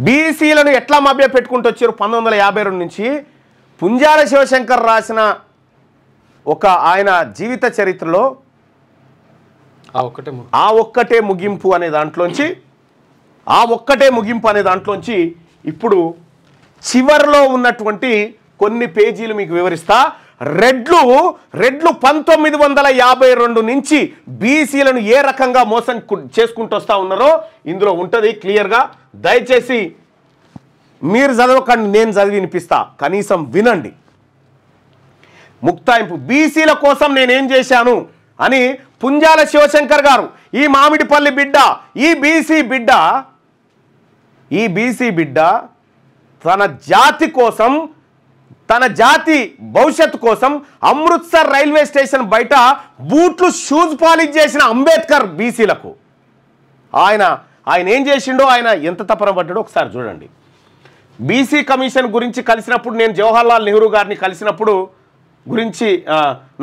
బీసీలను ఎట్లా మభ్య పెట్టుకుంటూ వచ్చారు 1952 నుంచి పుంజాల శివశంకర్ రాసిన ఒక ఆయన జీవిత చరిత్రలో ఆ ఒక్కటే ముగింపు అనే దాంట్లోంచి ఇప్పుడు చివర్లో ఉన్నటువంటి కొన్ని పేజీలు మీకు వివరిస్తా. రెడ్లు 1952 నుంచి బీసీలను ఏ రకంగా మోసం చేసుకుంటూ వస్తూ ఉన్నారో ఇందులో ఉంటుంది క్లియర్గా. దయచేసి మీరు చదవకండి, నేను చదివి వినిపిస్తా, కనీసం వినండి. ముక్తాయింపు బీసీల కోసం నేనేం చేశాను అని పుంజాల శివశంకర్ గారు, ఈ మామిడిపల్లి బిడ్డ, ఈ బీసీ బిడ్డ తన జాతి కోసం, తన జాతి భవిష్యత్తు కోసం అమృత్సర్ రైల్వే స్టేషన్ బయట బూట్లు షూస్ పాలిష్ చేసిన అంబేద్కర్ బీసీలకు ఆయన ఏం చేసిండో, ఆయన ఎంత తపన పడ్డాడో ఒకసారి చూడండి. బీసీ కమిషన్ గురించి కలిసినప్పుడు, నేను జవహర్లాల్ నెహ్రూ గారిని కలిసినప్పుడు గురించి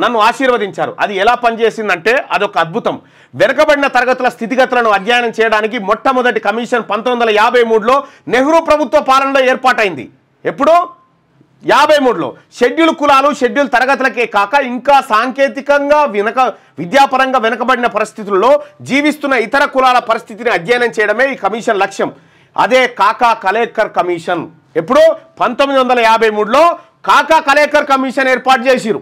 నన్ను ఆశీర్వదించారు. అది ఎలా పనిచేసిందంటే అదొక అద్భుతం. వెనుకబడిన తరగతుల స్థితిగతులను అధ్యయనం చేయడానికి మొట్టమొదటి కమిషన్ 1953లో నెహ్రూ ప్రభుత్వ పాలనలో ఏర్పాటైంది. ఎప్పుడు? 53లో. షెడ్యూల్ కులాలు, షెడ్యూల్ తరగతులకే కాక ఇంకా సాంకేతికంగా విద్యాపరంగా వెనుకబడిన పరిస్థితుల్లో జీవిస్తున్న ఇతర కులాల పరిస్థితిని అధ్యయనం చేయడమే ఈ కమిషన్ లక్ష్యం. అదే కాకా కలేకర్ కమిషన్. ఎప్పుడు? 1953లో కాకా కలేకర్ కమిషన్ ఏర్పాటు చేసిరు.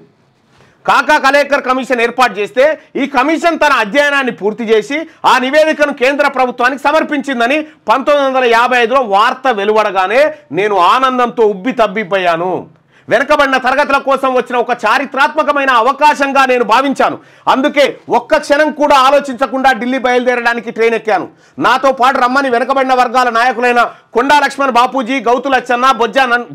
కాకా కలేకర్ కమిషన్ ఏర్పాటు చేస్తే ఈ కమిషన్ తన అధ్యయనాన్ని పూర్తి చేసి ఆ నివేదికను కేంద్ర ప్రభుత్వానికి సమర్పించిందని 1955లో వార్త వెలువడగానే నేను ఆనందంతో ఉబ్బి తబ్బిపోయాను. వెనుకబడిన తరగతుల కోసం వచ్చిన ఒక చారిత్రాత్మకమైన అవకాశంగా నేను భావించాను. అందుకే ఒక్క క్షణం కూడా ఆలోచించకుండా ఢిల్లీ బయలుదేరడానికి ట్రైన్ ఎక్కాను. నాతో పాటు రమ్మని వెనుకబడిన వర్గాల నాయకులైన కొండా లక్ష్మణ్ బాపూజీ, గౌతు లచ్చన్న,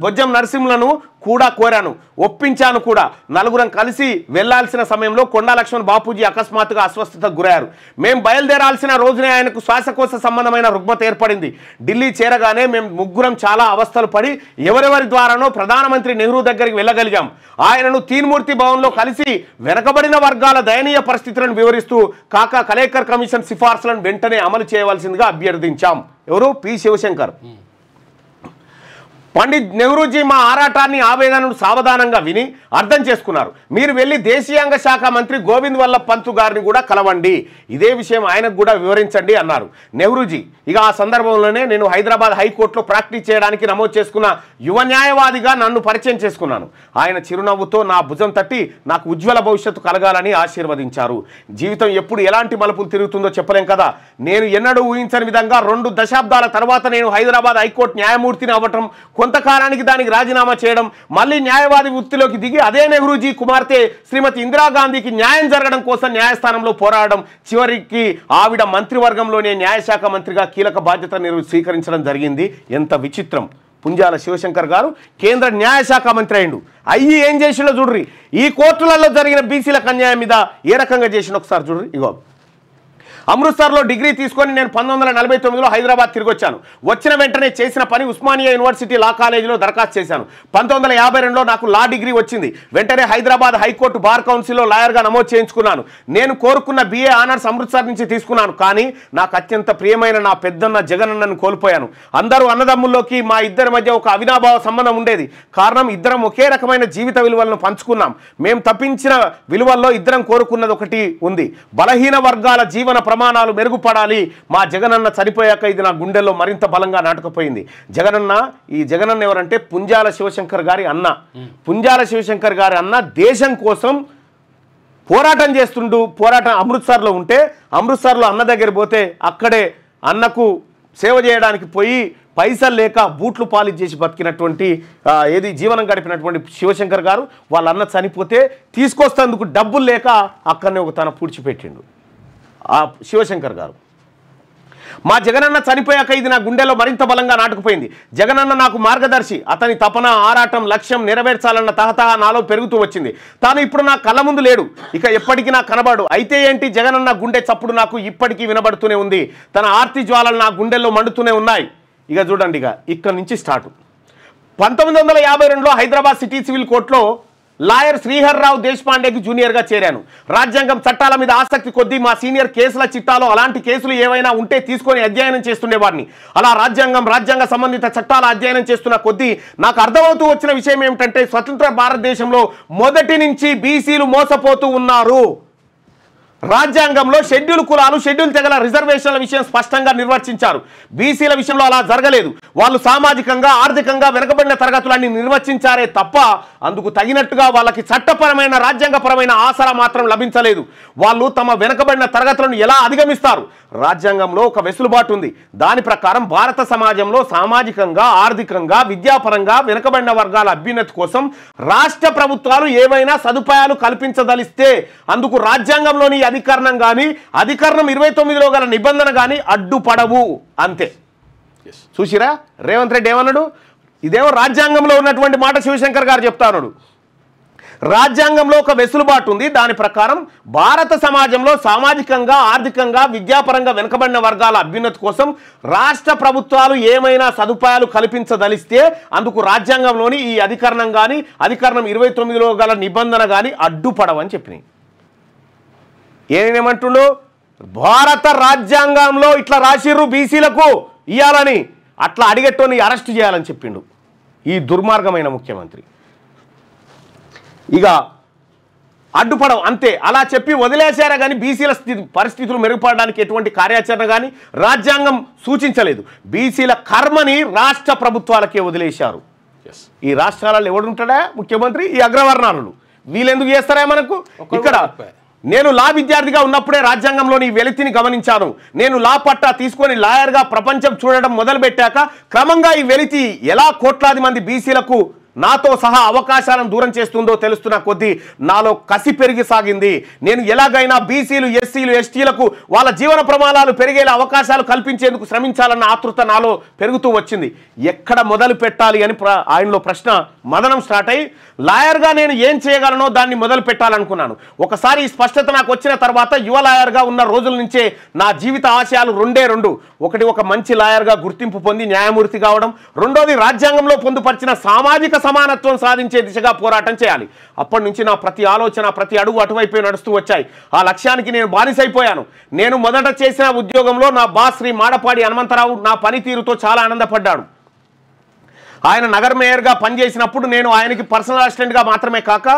బొజ్జం నరసింహులను కూడా కోరాను, ఒప్పించాను కూడా. నలుగురం కలిసి వెళ్లాల్సిన సమయంలో కొండా లక్ష్మణ్ బాపూజీ అకస్మాత్తుగా అస్వస్థతకు గురయ్యారు. మేము బయలుదేరాల్సిన రోజునే ఆయనకు శ్వాసకోశ సంబంధమైన రుగ్మత ఏర్పడింది. ఢిల్లీ చేరగానే మేము ముగ్గురం చాలా అవస్థలు పడి ఎవరెవరి ద్వారానో ప్రధానమంత్రి నెహ్రూ దగ్గరికి వెళ్ళగలిగాం. ఆయనను తీన్మూర్తి భవన్లో కలిసి వెనకబడిన వర్గాల దయనీయ పరిస్థితులను వివరిస్తూ కాకా కలేకర్ కమిషన్ సిఫార్సులను వెంటనే అమలు చేయవలసిందిగా అభ్యర్థించాం. ఎవరు? పి శివశంకర్. పండిత్ నెహ్రూజీ మా ఆరాటాన్ని, ఆవేదనను సావధానంగా విని అర్థం చేసుకున్నారు. మీరు వెళ్ళి దేశీయాంగ శాఖ మంత్రి గోవింద్ వల్లభ్ పంత్ గారిని కూడా కలవండి, ఇదే విషయం ఆయనకు కూడా వివరించండి అన్నారు నెహ్రూజీ. ఇక ఆ సందర్భంలోనే నేను హైదరాబాద్ హైకోర్టులో ప్రాక్టీస్ చేయడానికి నమోదు చేసుకున్న యువ న్యాయవాదిగా నన్ను పరిచయం చేసుకున్నాను. ఆయన చిరునవ్వుతో నా భుజం తట్టి నాకు ఉజ్వల భవిష్యత్తు కలగాలని ఆశీర్వదించారు. జీవితం ఎప్పుడు ఎలాంటి మలుపులు తిరుగుతుందో చెప్పలేం కదా. నేను ఎన్నడూ ఊహించని విధంగా 2 దశాబ్దాల తర్వాత నేను హైదరాబాద్ హైకోర్టు న్యాయమూర్తిని అవ్వటం, కొంతకాలానికి దానికి రాజీనామా చేయడం, మళ్ళీ న్యాయవాది వృత్తిలోకి దిగి అదే నెహ్రూజీ కుమార్తె శ్రీమతి ఇందిరాగాంధీకి న్యాయం జరగడం కోసం న్యాయస్థానంలో పోరాడడం, చివరికి ఆవిడ మంత్రివర్గంలోనే న్యాయశాఖ మంత్రిగా కీలక బాధ్యతను స్వీకరించడం జరిగింది. ఎంత విచిత్రం! పుంజాల శివశంకర్ గారు కేంద్ర న్యాయశాఖ మంత్రి అయిండు. అయ్యి ఏం చేసిండో చూడ్రి. ఈ కోర్టులలో జరిగిన బీసీలకు అన్యాయం మీద ఏ రకంగా చేసిండో ఒకసారి చూడ్రి. ఇగో, అమృత్సర్లో డిగ్రీ తీసుకొని నేను 1949లో హైదరాబాద్ తిరిగి వచ్చాను. వచ్చిన వెంటనే చేసిన పని ఉస్మానియా యూనివర్సిటీ లా కాలేజీలో దరఖాస్తు చేశాను. 1952లో నాకు లా డిగ్రీ వచ్చింది. వెంటనే హైదరాబాద్ హైకోర్టు బార్ కౌన్సిల్లో లాయర్గా నమోదు చేయించుకున్నాను. నేను కోరుకున్న BA ఆనర్స్ అమృత్సర్ నుంచి తీసుకున్నాను. కానీ నాకు అత్యంత ప్రియమైన నా పెద్దన్న జగనన్నను కోల్పోయాను. అందరూ అన్నదమ్ముల్లోకి మా ఇద్దరి మధ్య ఒక అవినాభావ సంబంధం ఉండేది. కారణం ఇద్దరం ఒకే రకమైన జీవిత విలువలను పంచుకున్నాం. మేము తప్పించిన విలువల్లో ఇద్దరం కోరుకున్నది ఒకటి ఉంది, బలహీన వర్గాల జీవన ప్రమాణాలు మెరుగుపడాలి. మా జగనన్న చనిపోయాక ఇది నా గుండెల్లో మరింత బలంగా నాటుకుపోయింది. ఈ జగనన్న ఎవరంటే పుంజాల శివశంకర్ గారి అన్న. పుంజాల శివశంకర్ గారి అన్న దేశం కోసం పోరాటం చేస్తుండు. అమృత్సర్లో ఉంటే, అమృత్సర్లో అన్న దగ్గర పోతే అక్కడే అన్నకు సేవ చేయడానికి పోయి పైసలు లేక బూట్లు పాలిష్ చేసి బతికినటువంటి జీవనం గడిపినటువంటి శివశంకర్ గారు వాళ్ళ అన్న చనిపోతే తీసుకొస్తేందుకు డబ్బులు లేక అక్కడనే ఒక తన పూడ్చిపెట్టిండు ఆ శివశంకర్ గారు. మా జగనన్న చనిపోయాక ఇది నా గుండెలో మరింత బలంగా నాటుకుపోయింది. జగనన్న నాకు మార్గదర్శి. అతని తపన, ఆరాటం, లక్ష్యం నెరవేర్చాలన్న తహతహ నాలో పెరుగుతూ వచ్చింది. తాను ఇప్పుడు నా కళ్ళ ముందు లేడు, ఇక ఎప్పటికీ నా కనబడు. అయితే ఏంటి, జగనన్న గుండె చప్పుడు నాకు ఇప్పటికీ వినబడుతూనే ఉంది. తన ఆర్తి జ్వాలలు నా గుండెల్లో మండుతూనే ఉన్నాయి. ఇక చూడండి, ఇక్కడ నుంచి స్టార్ట్. 1952లో హైదరాబాద్ సిటీ సివిల్ కోర్టులో లాయర్ శ్రీహర్రావు దేశపాండేకి జూనియర్గా చేరాను. రాజ్యాంగం చట్టాల మీద ఆసక్తి కొద్దీ మా సీనియర్ కేసుల చిట్టాలో అలాంటి కేసులు ఏవైనా ఉంటే తీసుకొని అధ్యయనం చేస్తుండేవాడిని. అలా రాజ్యాంగ సంబంధిత చట్టాల అధ్యయనం చేస్తున్న కొద్దీ నాకు అర్థమవుతూ వచ్చిన విషయం ఏమిటంటే స్వతంత్ర భారతదేశంలో మొదటి నుంచి బీసీలు మోసపోతూ ఉన్నారు. రాజ్యాంగంలో షెడ్యూల్ కులాలు షెడ్యూల్ తెగల రిజర్వేషన్ల విషయం స్పష్టంగా నిర్వచించారు. బీసీల విషయంలో అలా జరగలేదు. వాళ్ళు సామాజికంగా ఆర్థికంగా వెనుకబడిన తరగతులన్నీ నిర్వచించారే తప్ప అందుకు తగినట్టుగా వాళ్ళకి చట్టపరమైన రాజ్యాంగపరమైన ఆసరా మాత్రం లభించలేదు. వాళ్ళు తమ వెనుకబడిన తరగతులను ఎలా అధిగమిస్తారు? రాజ్యాంగంలో ఒక వెసులుబాటు ఉంది. దాని ప్రకారం భారత సమాజంలో సామాజికంగా ఆర్థికంగా విద్యాపరంగా వెనుకబడిన వర్గాల అభ్యున్నతి కోసం రాష్ట్ర ప్రభుత్వాలు ఏవైనా సదుపాయాలు కల్పించదలిస్తే అందుకు రాజ్యాంగంలోని అధికరణం కానీ అధికరణం 29లో గల నిబంధన కానీ అడ్డుపడవు. అంతే. చూసిరా రేవంత్ రెడ్డి ఏమన్నాడు? ఇదేమో రాజ్యాంగంలో ఉన్నటువంటి మాట శివశంకర్ గారు చెప్తాడు. రాజ్యాంగంలో ఒక వెసులుబాటు ఉంది. దాని ప్రకారం భారత సమాజంలో సామాజికంగా ఆర్థికంగా విద్యాపరంగా వెనుకబడిన వర్గాల అభ్యున్నతి కోసం రాష్ట్ర ప్రభుత్వాలు ఏమైనా సదుపాయాలు కల్పించదలిస్తే అందుకు రాజ్యాంగంలోని ఈ అధికరణం కానీ అధికరణం 29లో గల నిబంధన కానీ అడ్డుపడవని చెప్పినాయి. ఏమేమంటుండు? భారత రాజ్యాంగంలో ఇట్లా రాసిర్రు బీసీలకు ఇయ్యాలని, అట్లా అడిగేటోని అరెస్ట్ చేయాలని చెప్పిండు ఈ దుర్మార్గమైన ముఖ్యమంత్రి. ఇక అడ్డుపడవు అంతే. అలా చెప్పి వదిలేశారా కానీ బీసీల పరిస్థితులు మెరుగుపడడానికి ఎటువంటి కార్యాచరణ కానీ రాజ్యాంగం సూచించలేదు. బీసీల కర్మని రాష్ట్ర ప్రభుత్వాలకే వదిలేశారు. ఈ రాష్ట్రాలలో ఎవడుంటాడా ముఖ్యమంత్రి? ఈ అగ్రవర్ణాలు. వీళ్ళెందుకు చేస్తారా మనకు? ఇక్కడ నేను లా విద్యార్థిగా ఉన్నప్పుడే రాజ్యాంగంలోని వెలితిని గమనించాను. నేను లా పట్టా తీసుకొని లాయర్గా ప్రపంచం చూడడం మొదలుపెట్టాక క్రమంగా ఈ వెలితి ఎలా కోట్లాది మంది బీసీలకు నాతో సహా అవకాశాలను దూరం చేస్తుందో తెలుస్తున్న కొద్దీ నాలో కసి పెరిగి సాగింది. నేను ఎలాగైనా బీసీలు ఎస్సీలు ఎస్టీలకు వాళ్ళ జీవన ప్రమాణాలు పెరిగేలా అవకాశాలు కల్పించేందుకు శ్రమించాలన్న ఆతృత నాలో పెరుగుతూ వచ్చింది. ఎక్కడ మొదలు పెట్టాలి అని ఆయనలో ప్రశ్న మదనం స్టార్ట్ అయ్యి లాయర్గా నేను ఏం చేయగలనో దాన్ని మొదలు పెట్టాలనుకున్నాను. ఒకసారి ఈ స్పష్టత నాకు వచ్చిన తర్వాత యువ లాయర్గా ఉన్న రోజుల నుంచే నా జీవిత ఆశయాలు రెండు. ఒకటి, ఒక మంచి లాయర్గా గుర్తింపు పొంది న్యాయమూర్తి కావడం. రెండోది, రాజ్యాంగంలో పొందుపరిచిన సామాజిక సమానత్వం సాధించే దిశగా పోరాటం చేయాలి. అప్పటి నుంచి నా ప్రతి ఆలోచన ప్రతి అడుగు అటువైపే నడుస్తూ వచ్చాయి. ఆ లక్ష్యానికి నేను బానిసైపోయాను. నేను మొదట చేసిన ఉద్యోగంలో నా బాస్ శ్రీ మాడపాడి హనుమంతరావు నా పనితీరుతో చాలా ఆనందపడ్డాడు. ఆయన నగర మేయర్గా పనిచేసినప్పుడు నేను ఆయనకి పర్సనల్ అసిస్టెంట్గా మాత్రమే కాక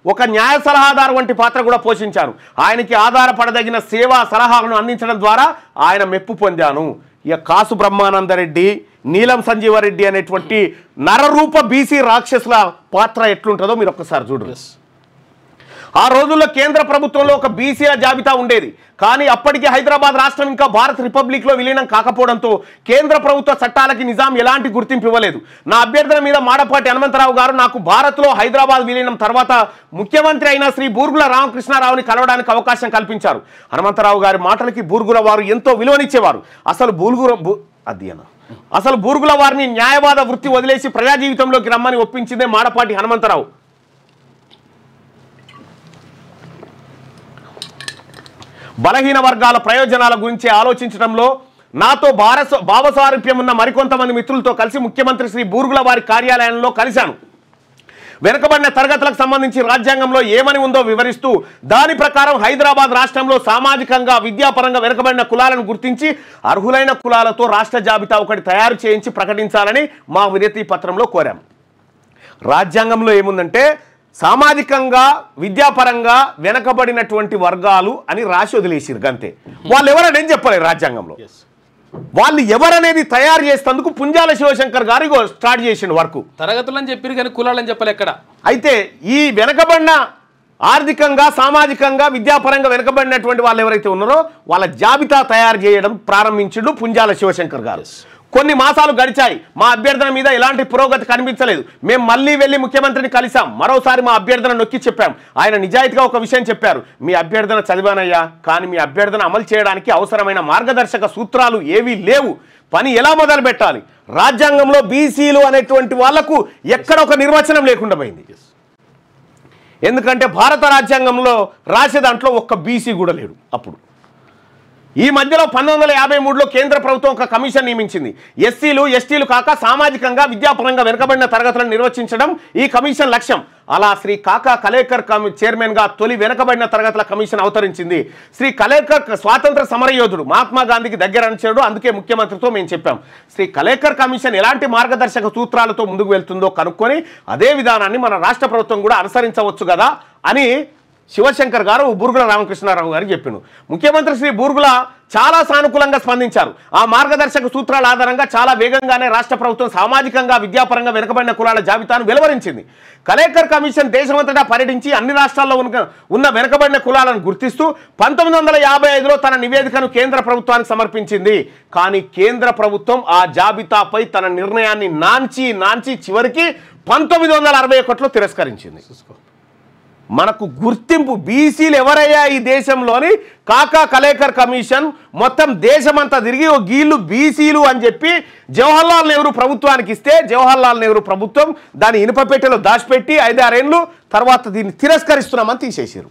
ఒక న్యాయ సలహాదారు వంటి పాత్ర కూడా పోషించాను. ఆయనకి ఆధారపడదగిన సేవా సలహాలను అందించడం ద్వారా ఆయన మెప్పు పొందాను. ఇక కాసు బ్రహ్మానందరెడ్డి, నీలం సంజీవరెడ్డి అనేటువంటి నరరూప బీసీ రాక్షసుల పాత్ర ఎట్లుంటుందో మీరు ఒక్కసారి చూడండి. ఆ రోజుల్లో కేంద్ర ప్రభుత్వంలో ఒక బీసీల జాబితా ఉండేది. కానీ అప్పటికే హైదరాబాద్ రాష్ట్రం ఇంకా భారత్ రిపబ్లిక్లో విలీనం కాకపోవడంతో కేంద్ర ప్రభుత్వ చట్టాలకి నిజాం ఎలాంటి గుర్తింపు ఇవ్వలేదు. నా అభ్యర్థన మీద మాడపాటి హనుమంతరావు గారు నాకు భారత్లో హైదరాబాద్ విలీనం తర్వాత ముఖ్యమంత్రి అయిన శ్రీ బూర్గుల రామకృష్ణారావుని కలవడానికి అవకాశం కల్పించారు. హనుమంతరావు గారి మాటలకి బూర్గుల వారు ఎంతో విలువనిచ్చేవారు. అసలు బూర్గుల వారిని న్యాయవాద వృత్తి వదిలేసి ప్రజా జీవితంలోకి రమ్మని ఒప్పించిందే మాడపాటి హనుమంతరావు. బలహీన వర్గాల ప్రయోజనాల గురించి ఆలోచించడంలో నాతో భావసారూప్యం ఉన్న మరికొంతమంది మిత్రులతో కలిసి ముఖ్యమంత్రి శ్రీ బూర్గుల వారి కార్యాలయంలో కలిశాను. వెనుకబడిన తరగతులకు సంబంధించి రాజ్యాంగంలో ఏమని ఉందో వివరిస్తూ దాని ప్రకారం హైదరాబాద్ రాష్ట్రంలో సామాజికంగా విద్యాపరంగా వెనుకబడిన కులాలను గుర్తించి అర్హులైన కులాలతో రాష్ట్ర జాబితా ఒకటి తయారు చేయించి ప్రకటించాలని మా వినతి పత్రంలో కోరాం. రాజ్యాంగంలో ఏముందంటే సామాజికంగా విద్యాపరంగా వెనకబడినటువంటి వర్గాలు అని రాసి వదిలేసిరు అంతే. వాళ్ళు ఎవరనేది చెప్పలేదు రాజ్యాంగంలో. వాళ్ళు ఎవరనేది తయారు చేసేందుకు పుంజాల శివశంకర్ గారు స్టార్ట్ చేసిన వర్క్. తరగతులని చెప్పారు కానీ కులాలని చెప్పలే ఎక్కడ. అయితే ఈ వెనకబడిన ఆర్థికంగా సామాజికంగా విద్యాపరంగా వెనకబడినటువంటి వాళ్ళు ఎవరైతే ఉన్నారో వాళ్ళ జాబితా తయారు చేయడం ప్రారంభించిండు పుంజాల శివశంకర్ గారు. కొన్ని మాసాలు గడిచాయి. మా అభ్యర్థన మీద ఎలాంటి పురోగతి కనిపించలేదు. మేము మళ్ళీ వెళ్ళి ముఖ్యమంత్రిని కలిసాం. మరోసారి మా అభ్యర్థన నొక్కి చెప్పాం. ఆయన నిజాయితీగా ఒక విషయం చెప్పారు. మీ అభ్యర్థన చదివానయ్యా, కానీ మీ అభ్యర్థన అమలు చేయడానికి అవసరమైన మార్గదర్శక సూత్రాలు ఏవీ లేవు. పని ఎలా మొదలు పెట్టాలి? రాజ్యాంగంలో బీసీలు అనేటువంటి వాళ్లకు ఎక్కడ ఒక నిర్వచనం లేకుండా పోయింది. ఎందుకంటే భారత రాజ్యాంగంలో రాసే దాంట్లో ఒక్క బీసీ కూడా లేడు. అప్పుడు ఈ మధ్యలో 1953లో కేంద్ర ప్రభుత్వం ఒక కమిషన్ నియమించింది. ఎస్సీలు ఎస్టీలు కాక సామాజికంగా విద్యాపరంగా వెనుకబడిన తరగతులను నిర్వచించడం ఈ కమిషన్ లక్ష్యం. అలా శ్రీ కాకా కలేకర్ చైర్మన్గా తొలి వెనుకబడిన తరగతుల కమిషన్ అవతరించింది. శ్రీ కలేకర్ స్వాతంత్ర సమరయోధుడు, మహాత్మా గాంధీకి దగ్గర అనుచరుడు. అందుకే ముఖ్యమంత్రితో మేము చెప్పాం, శ్రీ కలేకర్ కమిషన్ ఎలాంటి మార్గదర్శక సూత్రాలతో ముందుకు వెళ్తుందో కనుక్కొని అదే విధానాన్ని మన రాష్ట్ర ప్రభుత్వం కూడా అనుసరించవచ్చు కదా అని శివశంకర్ గారు బూర్గుల రామకృష్ణారావు గారు చెప్పారు. ముఖ్యమంత్రి శ్రీ బూర్గుల చాలా సానుకూలంగా స్పందించారు. ఆ మార్గదర్శక సూత్రాల ఆధారంగా చాలా వేగంగానే రాష్ట్ర ప్రభుత్వం సామాజికంగా విద్యాపరంగా వెనుకబడిన కులాల జాబితాను వెలువరించింది. కలేకర్ కమిషన్ దేశమంతటా పర్యటించి అన్ని రాష్ట్రాల్లో ఉన్న వెనుకబడిన కులాలను గుర్తిస్తూ 1955లో తన నివేదికను కేంద్ర ప్రభుత్వానికి సమర్పించింది. కానీ కేంద్ర ప్రభుత్వం ఆ జాబితాపై తన నిర్ణయాన్ని నాంచి చివరికి 1961లో తిరస్కరించింది. మనకు గుర్తింపు బీసీలు ఎవరయ్యా ఈ దేశంలోని కాకా కలేకర్ కమిషన్ మొత్తం దేశమంతా తిరిగి గీళ్ళు బీసీలు అని చెప్పి జవహర్లాల్ నెహ్రూ ప్రభుత్వానికి ఇస్తే జవహర్లాల్ నెహ్రూ ప్రభుత్వం దాని ఇనుపపెట్టెలో దాచిపెట్టి 5-6 ఏళ్ళు తర్వాత దీన్ని తిరస్కరిస్తున్నామని తీసేసారు.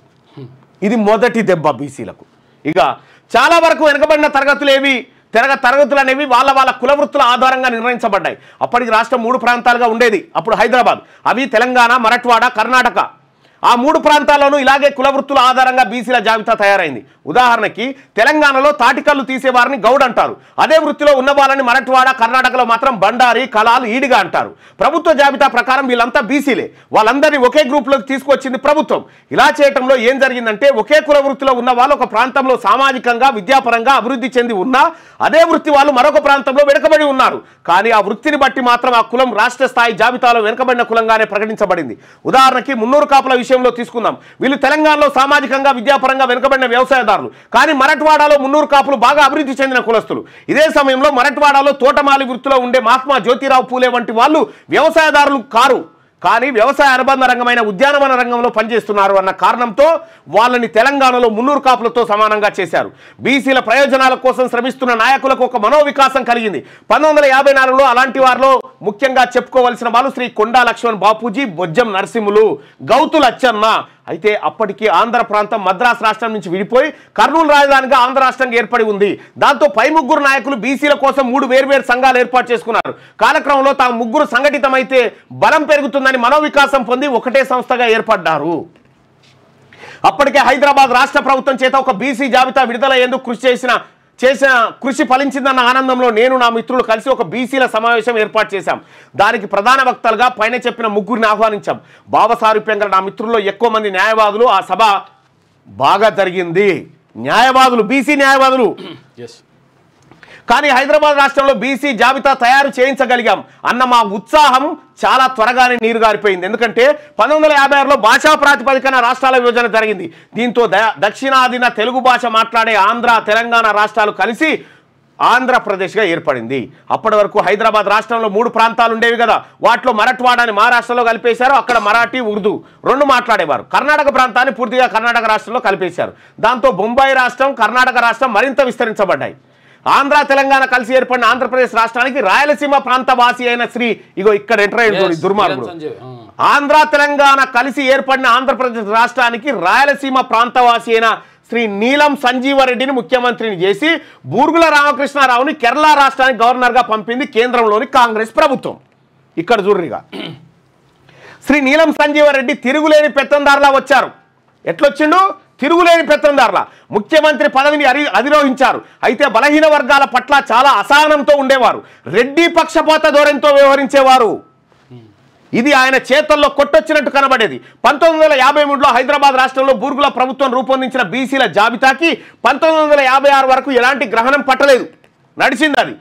ఇది మొదటి దెబ్బ బీసీలకు. ఇక చాలా వరకు వెనుకబడిన తరగతులు అనేవి వాళ్ళ కులవృత్తుల ఆధారంగా నిర్ణయించబడ్డాయి. అప్పటికి రాష్ట్రం 3 ప్రాంతాలుగా ఉండేది. అప్పుడు హైదరాబాద్, అవి తెలంగాణ, మరాఠ్వాడ, కర్ణాటక. ఆ 3 ప్రాంతాల్లోనూ ఇలాగే కులవృత్తుల ఆధారంగా బీసీల జాబితా తయారైంది. ఉదాహరణకి తెలంగాణలో తాటికల్లు తీసేవారిని గౌడ్ అంటారు. అదే వృత్తిలో ఉన్న వాళ్ళని మరాఠ్వాడ, కర్ణాటకలో మాత్రం బండారి, కలాల్, ఈడిగా అంటారు. ప్రభుత్వ జాబితా ప్రకారం వీళ్ళంతా బీసీలే. వాళ్ళందరినీ ఒకే గ్రూప్లోకి తీసుకొచ్చింది ప్రభుత్వం. ఇలా చేయటంలో ఏం జరిగిందంటే ఒకే కుల వృత్తిలో ఉన్న వాళ్ళు ఒక ప్రాంతంలో సామాజికంగా విద్యాపరంగా అభివృద్ధి చెంది ఉన్నా అదే వృత్తి వాళ్ళు మరొక ప్రాంతంలో వెనుకబడి ఉన్నారు. కానీ ఆ వృత్తిని బట్టి మాత్రం ఆ కులం రాష్ట్ర స్థాయి జాబితాలో వెనుకబడిన కులంగానే ప్రకటించబడింది. ఉదాహరణకి మున్నూరు కాపుల విషయంలో తీసుకుందాం. వీళ్ళు తెలంగాణలో సామాజికంగా విద్యాపరంగా వెనుకబడిన వ్యవసాయదారులు. కానీ మరాఠ్వాడలో మున్నూరు కాపులు బాగా అభివృద్ధి చెందిన కులస్తులు. ఇదే సమయంలో మరాఠ్వాడలో తోటమాలి వృత్తిలో ఉండే మహాత్మా జ్యోతిరావు పూలే వంటి వాళ్ళు వ్యవసాయదారులు కారు, కానీ వ్యవసాయ అనుబంధ రంగమైన ఉద్యానవన రంగంలో పనిచేస్తున్నారు అన్న కారణంతో వాళ్ళని తెలంగాణలో మున్నూరు కాపులతో సమానంగా చేశారు. బీసీల ప్రయోజనాల కోసం శ్రమిస్తున్న నాయకులకు ఒక మనోవికాసం కలిగింది. 1954లో అలాంటి వారిలో ముఖ్యంగా చెప్పుకోవలసిన వాళ్ళు శ్రీ కొండా లక్ష్మణ్ బాపూజీ, బొజ్జం నరసింహులు, గౌతు లచ్చన్న. అయితే అప్పటికి ఆంధ్ర ప్రాంతం మద్రాసు రాష్ట్రం నుంచి విడిపోయి కర్నూలు రాజధానిగా ఆంధ్ర రాష్ట్రంగా ఏర్పడి ఉంది. దాంతో పై 3 నాయకులు బీసీల కోసం 3 వేర్వేరు సంఘాలు ఏర్పాటు చేసుకున్నారు. కాలక్రమంలో తాము 3 సంఘటితమైతే బలం పెరుగుతుందని మనోవికాసం పొంది ఒకటే సంస్థగా ఏర్పడ్డారు. అప్పటికే హైదరాబాద్ రాష్ట్ర ప్రభుత్వం చేత ఒక బీసీ జాబితా విడుదల ఎందుకు చేసిన కృషి ఫలించిందన్న ఆనందంలో నేను నా మిత్రులు కలిసి ఒక బీసీల సమావేశం ఏర్పాటు చేశాం. దానికి ప్రధాన వక్తలుగా పైన చెప్పిన 3 ఆహ్వానించాం. బావసారూప్యంగా నా మిత్రుల్లో ఎక్కువ మంది న్యాయవాదులు. ఆ సభ బాగా జరిగింది. న్యాయవాదులు, బీసీ న్యాయవాదులు. కానీ హైదరాబాద్ రాష్ట్రంలో బీసీ జాబితా తయారు చేయించగలిగాం అన్న మా ఉత్సాహం చాలా త్వరగానే నీరు గారిపోయింది. ఎందుకంటే 1956లో భాషా ప్రాతిపదికన రాష్ట్రాల విభజన జరిగింది. దీంతో దక్షిణాదిన తెలుగు భాష మాట్లాడే ఆంధ్ర, తెలంగాణ రాష్ట్రాలు కలిసి ఆంధ్రప్రదేశ్గా ఏర్పడింది. అప్పటి వరకు హైదరాబాద్ రాష్ట్రంలో 3 ప్రాంతాలు ఉండేవి కదా. వాటిలో మరాఠ్వాడాని మహారాష్ట్రలో కలిపేశారు. అక్కడ మరాఠీ, ఉర్దూ 2 మాట్లాడేవారు. కర్ణాటక ప్రాంతాన్ని పూర్తిగా కర్ణాటక రాష్ట్రంలో కలిపేశారు. దాంతో బొంబాయి రాష్ట్రం, కర్ణాటక రాష్ట్రం మరింత విస్తరించబడ్డాయి. ఆంధ్ర, తెలంగాణ కలిసి ఏర్పడిన ఆంధ్రప్రదేశ్ రాష్ట్రానికి రాయలసీమ ప్రాంత వాసి అయిన శ్రీ ఇక్కడ ఎంటర్ అయ్యాడు దుర్మార్గుడు. ఆంధ్ర, తెలంగాణ కలిసి ఏర్పడిన ఆంధ్రప్రదేశ్ రాష్ట్రానికి రాయలసీమ ప్రాంతవాసి అయిన శ్రీ నీలం సంజీవరెడ్డిని ముఖ్యమంత్రిని చేసి బూర్గుల రామకృష్ణారావుని కేరళ రాష్ట్రానికి గవర్నర్గా పంపింది కేంద్రంలోని కాంగ్రెస్ ప్రభుత్వం. ఇక్కడ చూడరిగా శ్రీ నీలం సంజీవరెడ్డి తిరుగులేని పెత్తందారులా వచ్చారు. ఎట్లొచ్చిండు? తిరుగులేని పెత్తందారుల ముఖ్యమంత్రి పదవిని అధిరోహించారు. అయితే బలహీన వర్గాల పట్ల చాలా అసహనంతో ఉండేవారు. రెడ్డి పక్షపాత ధోరణితో వ్యవహరించేవారు. ఇది ఆయన చేతల్లో కొట్టొచ్చినట్టు కనబడేది. 1953లో హైదరాబాద్ రాష్ట్రంలో బూర్గుల ప్రభుత్వం రూపొందించిన బీసీల జాబితాకి 1956 వరకు ఎలాంటి గ్రహణం పట్టలేదు, నడిచింది అది.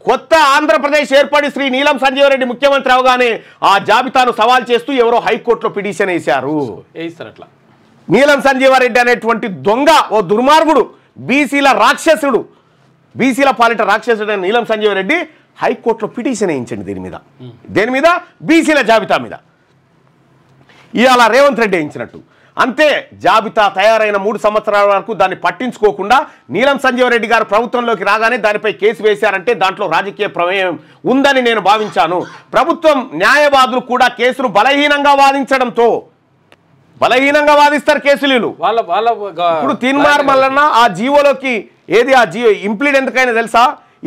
కొత్త ఆంధ్రప్రదేశ్ ఏర్పడి శ్రీ నీలం సంజీవరెడ్డి ముఖ్యమంత్రి అవగానే ఆ జాబితాను సవాల్ చేస్తూ ఎవరో హైకోర్టులో పిటిషన్ వేశారు. అట్లా నీలం సంజీవరెడ్డి అనేటువంటి దొంగ, ఓ దుర్మార్గుడు, బీసీల రాక్షసుడు, బీసీల పాలిట రాక్షసుడు అయిన నీలం సంజీవరెడ్డి హైకోర్టులో పిటిషన్ వేయించండి. దేని మీద? బీసీల జాబితా మీద. ఇవాళ రేవంత్ రెడ్డి వేయించినట్టు. అంతే, జాబితా తయారైన 3 సంవత్సరాల వరకు దాన్ని పట్టించుకోకుండా నీలం సంజీవరెడ్డి గారు ప్రభుత్వంలోకి రాగానే దానిపై కేసు వేశారంటే దాంట్లో రాజకీయ ప్రమేయం ఉందని నేను భావించాను. ప్రభుత్వం న్యాయవాదులు కూడా కేసును బలహీనంగా వాదించడంతో, బలహీనంగా వాదిస్తారు కేసులు. ఇప్పుడు తీన్మార్ మల్లన్న ఆ జీవోలోకి ఏది ఆ ఇంప్లీడ్ ఎందుకైనా తెలుసా?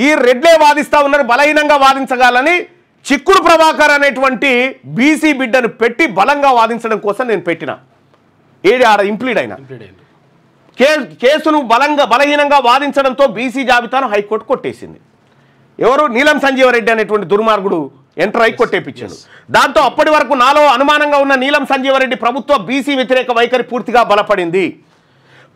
ఈ రెడ్లే వాదిస్తా ఉన్నారు, బలహీనంగా వాదించగలని చిక్కుడు ప్రభాకర్ అనేటువంటి బీసీ బిడ్డను పెట్టి బలంగా వాదించడం కోసం నేను పెట్టిన. ఏది ఆడ ఇంప్లీడ్ అయినా కేసును బలహీనంగా వాదించడంతో బీసీ జాబితాను హైకోర్టు కొట్టేసింది. ఎవరు? నీలం సంజీవరెడ్డి అనేటువంటి దుర్మార్గుడు ఎంటర్ అయి కొట్టేపించాడు. దాంతో అప్పటి వరకు నాలో అనుమానంగా ఉన్న నీలం సంజీవరెడ్డి ప్రభుత్వ బీసీ వ్యతిరేక వైఖరి పూర్తిగా బలపడింది.